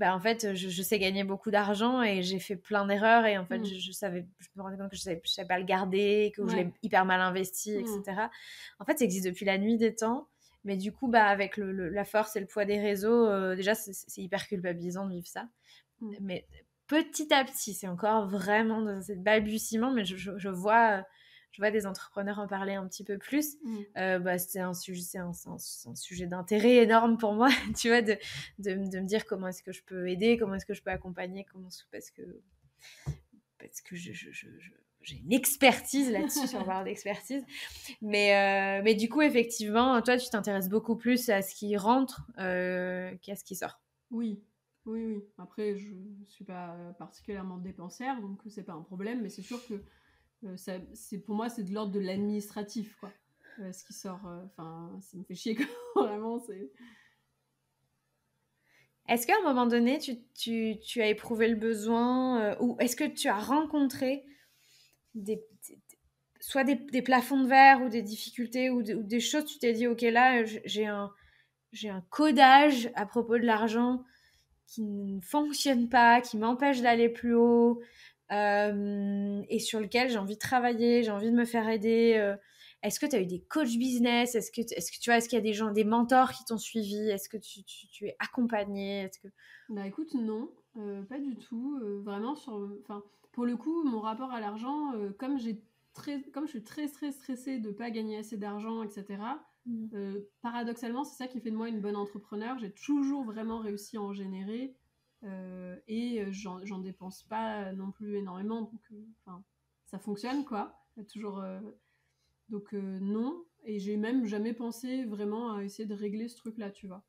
en fait, je sais gagner beaucoup d'argent et j'ai fait plein d'erreurs et en fait, Mhm. je me rendais compte que je savais pas le garder, que je l'ai Ouais. hyper mal investi, Mhm. etc. En fait, ça existe depuis la nuit des temps. Mais du coup, avec la force et le poids des réseaux, déjà, c'est hyper culpabilisant de vivre ça. Mhm. Mais petit à petit, c'est encore vraiment dans ce balbutiement, mais je vois des entrepreneurs en parler un petit peu plus. Mhm. C'est un sujet, c'est un sujet d'intérêt énorme pour moi, tu vois, de me dire comment est-ce que je peux aider, comment est-ce que je peux accompagner, parce que j'ai une expertise là-dessus, si on parle d'expertise. Mais du coup, effectivement, toi, tu t'intéresses beaucoup plus à ce qui rentre qu'à ce qui sort. Oui, oui, oui. Après, je suis pas particulièrement dépensière, donc c'est pas un problème, mais c'est sûr que pour moi, c'est de l'ordre de l'administratif, quoi. Ce qui sort, enfin, ça me fait chier, quoi. Vraiment, c'est... Est-ce qu'à un moment donné, tu as éprouvé le besoin, ou est-ce que tu as rencontré des- soit des plafonds de verre ou des difficultés ou des choses, tu t'es dit, ok, là, j'ai un codage à propos de l'argent qui ne fonctionne pas, qui m'empêche d'aller plus haut, et sur lequel j'ai envie de travailler, j'ai envie de me faire aider. Est-ce que tu as eu des coachs business? Est-ce que tu vois, est-ce qu'il y a des gens, des mentors qui t'ont suivi? Est-ce que tu es accompagné? Est-ce que... Bah écoute, non, pas du tout. Vraiment, enfin, pour le coup, mon rapport à l'argent, comme je suis très, très stressée de pas gagner assez d'argent, etc., Mm. paradoxalement, c'est ça qui fait de moi une bonne entrepreneur. J'ai toujours vraiment réussi à en générer et j'en dépense pas non plus énormément. Donc, enfin, ça fonctionne, quoi. Il y a toujours, donc, non. Et j'ai même jamais pensé vraiment à essayer de régler ce truc-là, tu vois.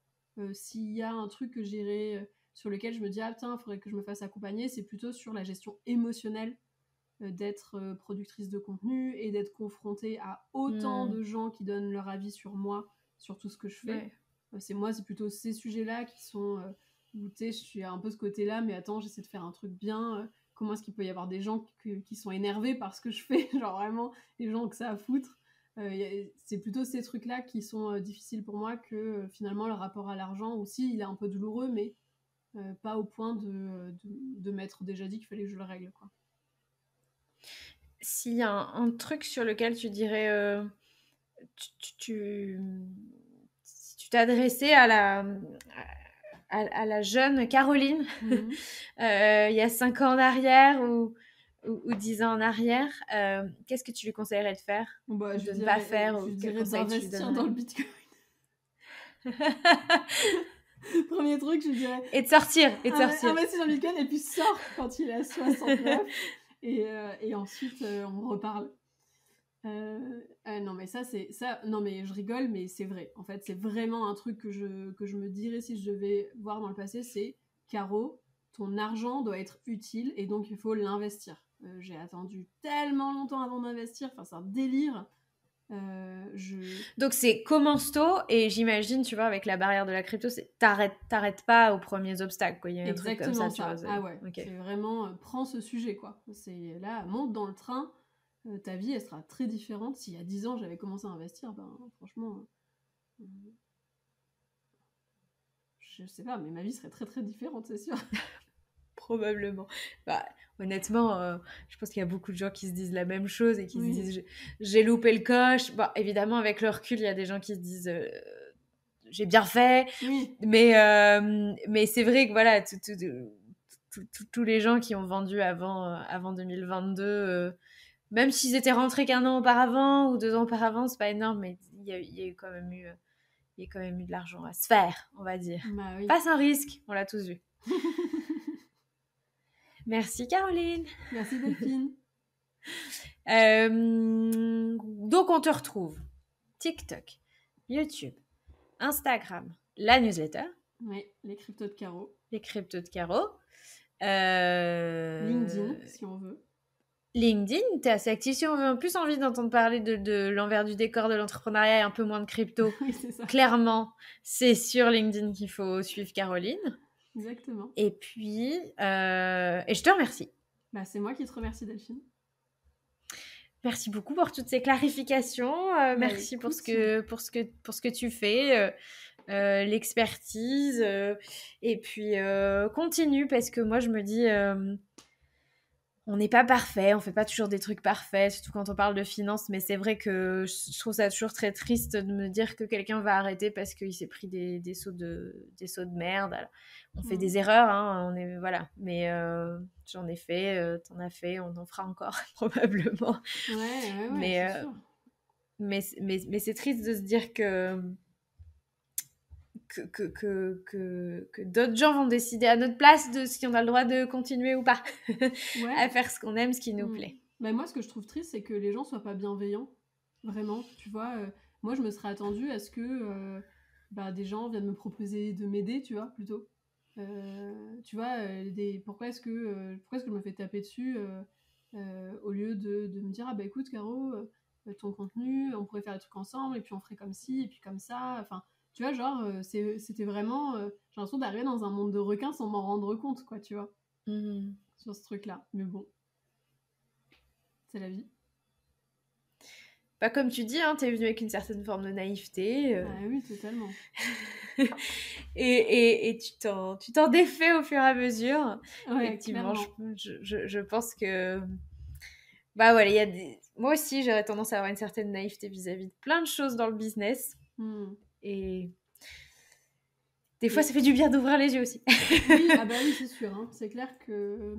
S'il y a un truc que j'irais sur lequel je me dis, ah putain, il faudrait que je me fasse accompagner, c'est plutôt sur la gestion émotionnelle d'être productrice de contenu et d'être confrontée à autant Mm. de gens qui donnent leur avis sur moi, sur tout ce que je fais. Ouais. C'est plutôt ces sujets-là qui sont où tu sais, je suis un peu ce côté-là, mais attends, j'essaie de faire un truc bien. Comment est-ce qu'il peut y avoir des gens qui sont énervés par ce que je fais? Genre vraiment, les gens que ça a à foutre. C'est plutôt ces trucs-là qui sont difficiles pour moi que finalement le rapport à l'argent aussi, il est un peu douloureux, mais pas au point de m'être déjà dit qu'il fallait que je le règle, quoi. S'il y a un truc sur lequel tu dirais, si tu t'adressais à la jeune Caroline, Mhm. il y a 5 ans en arrière, ou ou 10 ans en arrière, qu'est-ce que tu lui conseillerais de faire, Bah, de ne pas faire, ou je quel dirais conseil tu lui d'investir donnerais? dans le Bitcoin. Premier truc, je dirais Et de sortir, investir dans le Bitcoin et puis sort quand il est à 69 et ensuite on reparle. Non mais non mais je rigole, mais c'est vrai. En fait, c'est vraiment un truc que je me dirais si je devais voir dans le passé, c'est Caro, ton argent doit être utile et donc il faut l'investir. J'ai attendu tellement longtemps avant d'investir, enfin c'est un délire. Donc c'est commence tôt, et j'imagine, tu vois, avec la barrière de la crypto, c'est t'arrêtes pas aux premiers obstacles, quoi. Il y a un truc comme ça, Exactement tu ça. vois. Ah ouais, Okay. c'est vraiment prends ce sujet quoi. C'est là, monte dans le train. Ta vie elle sera très différente. S'il y a 10 ans j'avais commencé à investir, ben franchement, je sais pas, mais ma vie serait très très différente, c'est sûr. Probablement. Bah, honnêtement, je pense qu'il y a beaucoup de gens qui se disent la même chose et qui se disent j'ai loupé le coche. Bon, évidemment, avec le recul, il y a des gens qui se disent j'ai bien fait. Oui. Mais c'est vrai que voilà, tous les gens qui ont vendu avant 2022, même s'ils étaient rentrés qu'1 an auparavant ou 2 ans auparavant, c'est pas énorme, mais il y a quand même eu de l'argent à se faire, on va dire. Bah oui. Pas sans risque, on l'a tous vu. Merci Caroline. Merci Delphine. Donc on te retrouve TikTok, YouTube, Instagram, la newsletter. Oui, les cryptos de Caro. Les cryptos de Caro. LinkedIn, si on veut. LinkedIn, t'es assez actif. Si on a plus envie d'entendre parler de l'envers du décor de l'entrepreneuriat et un peu moins de crypto, oui, c'est ça. Clairement, c'est sur LinkedIn qu'il faut suivre Caroline. Exactement. Et puis, et je te remercie. Bah, c'est moi qui te remercie, Delphine. Merci beaucoup pour toutes ces clarifications. Merci pour ce que tu fais, l'expertise. Et puis, continue, parce que moi, je me dis, on n'est pas parfait, on fait pas toujours des trucs parfaits, surtout quand on parle de finances. Mais c'est vrai que je trouve ça toujours très triste de me dire que quelqu'un va arrêter parce qu'il s'est pris des sauts de merde. Alors, on fait des erreurs, hein, voilà. Mais j'en ai fait, t'en as fait, on en fera encore probablement. Ouais, mais, c'est sûr. Mais c'est triste de se dire que d'autres gens vont décider à notre place de si on a le droit de continuer ou pas à faire ce qu'on aime, ce qui nous plaît. Bah, moi, ce que je trouve triste, c'est que les gens soient pas bienveillants. Vraiment, tu vois. Moi, je me serais attendue à ce que des gens viennent me proposer de m'aider, tu vois, plutôt. Tu vois, pourquoi est-ce que je me fais taper dessus au lieu de me dire ah bah écoute Caro, ton contenu, on pourrait faire des trucs ensemble et puis on ferait comme ci et puis comme ça. Enfin, tu vois, genre c'était vraiment j'ai l'impression d'arriver dans un monde de requins sans m'en rendre compte, quoi, tu vois. Sur ce truc-là. Mais bon, c'est la vie. Pas comme tu dis, hein, t'es venu avec une certaine forme de naïveté. Ah oui, totalement. et tu t'en défais au fur et à mesure. Ouais, effectivement, je pense que bah voilà, moi aussi j'aurais tendance à avoir une certaine naïveté vis-à-vis de plein de choses dans le business. Et des fois ça fait du bien d'ouvrir les yeux aussi. Oui, ah bah oui, c'est sûr, hein. C'est clair que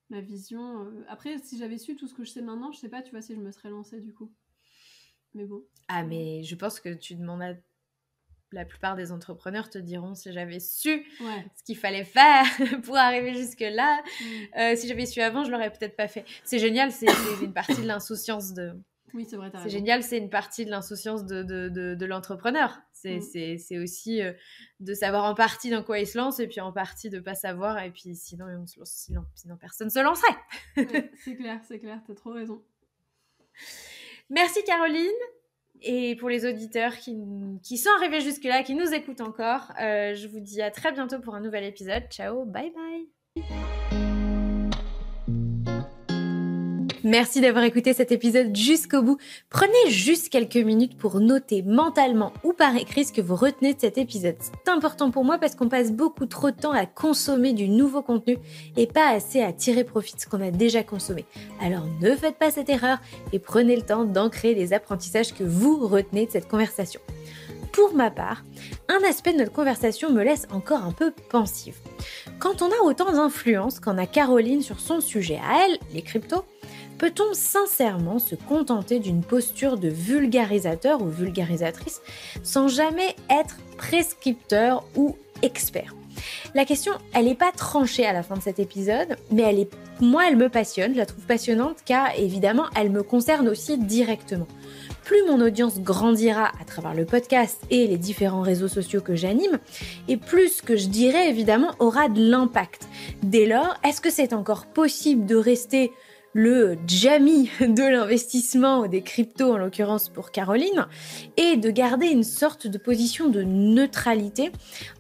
ma vision après, si j'avais su tout ce que je sais maintenant, je sais pas, tu vois, si je me serais lancée du coup. Mais bon. Ah mais je pense que tu demandes à la plupart des entrepreneurs te diront si j'avais su ce qu'il fallait faire pour arriver jusque-là. Si j'avais su avant, je l'aurais peut-être pas fait. C'est génial, c'est une partie de l'insouciance de... Oui, c'est vrai, t'as raison. C'est génial, c'est une partie de l'insouciance de l'entrepreneur. C'est aussi de savoir en partie dans quoi il se lance et puis en partie de pas savoir, et puis sinon on se lance, sinon personne se lancerait. Ouais, c'est clair, t'as trop raison. Merci Caroline. Et pour les auditeurs qui sont arrivés jusque-là, qui nous écoutent encore, je vous dis à très bientôt pour un nouvel épisode. Ciao, bye bye. Merci d'avoir écouté cet épisode jusqu'au bout. Prenez juste quelques minutes pour noter mentalement ou par écrit ce que vous retenez de cet épisode. C'est important pour moi parce qu'on passe beaucoup trop de temps à consommer du nouveau contenu et pas assez à tirer profit de ce qu'on a déjà consommé. Alors ne faites pas cette erreur et prenez le temps d'ancrer les apprentissages que vous retenez de cette conversation. pour ma part, un aspect de notre conversation me laisse encore un peu pensive. Quand on a autant d'influence qu'en a Caroline sur son sujet à elle, les cryptos, peut-on sincèrement se contenter d'une posture de vulgarisateur ou vulgarisatrice sans jamais être prescripteur ou expert ? La question, elle n'est pas tranchée à la fin de cet épisode, mais elle me passionne, je la trouve passionnante car évidemment, elle me concerne aussi directement. Plus mon audience grandira à travers le podcast et les différents réseaux sociaux que j'anime, et plus ce que je dirai évidemment aura de l'impact. Dès lors, est-ce que c'est encore possible de rester le Jamie de l'investissement ou des cryptos, en l'occurrence pour Caroline, et de garder une sorte de position de neutralité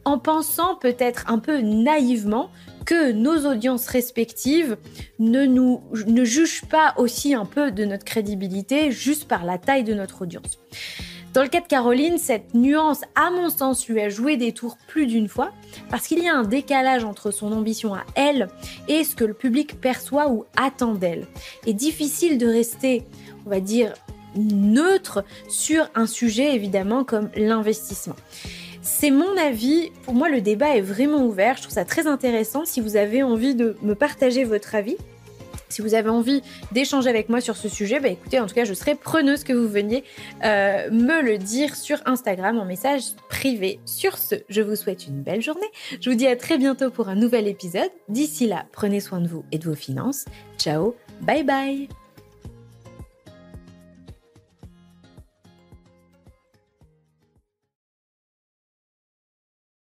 en pensant peut-être un peu naïvement que nos audiences respectives ne jugent pas aussi un peu de notre crédibilité juste par la taille de notre audience. Dans le cas de Caroline, cette nuance, à mon sens, lui a joué des tours plus d'une fois parce qu'il y a un décalage entre son ambition à elle et ce que le public perçoit ou attend d'elle. Et difficile de rester, on va dire, neutre sur un sujet évidemment comme l'investissement. C'est mon avis. Pour moi, le débat est vraiment ouvert. Je trouve ça très intéressant. Si vous avez envie de me partager votre avis, si vous avez envie d'échanger avec moi sur ce sujet, écoutez, en tout cas, je serai preneuse que vous veniez me le dire sur Instagram en message privé. Sur ce, je vous souhaite une belle journée. Je vous dis à très bientôt pour un nouvel épisode. D'ici là, prenez soin de vous et de vos finances. Ciao, bye bye.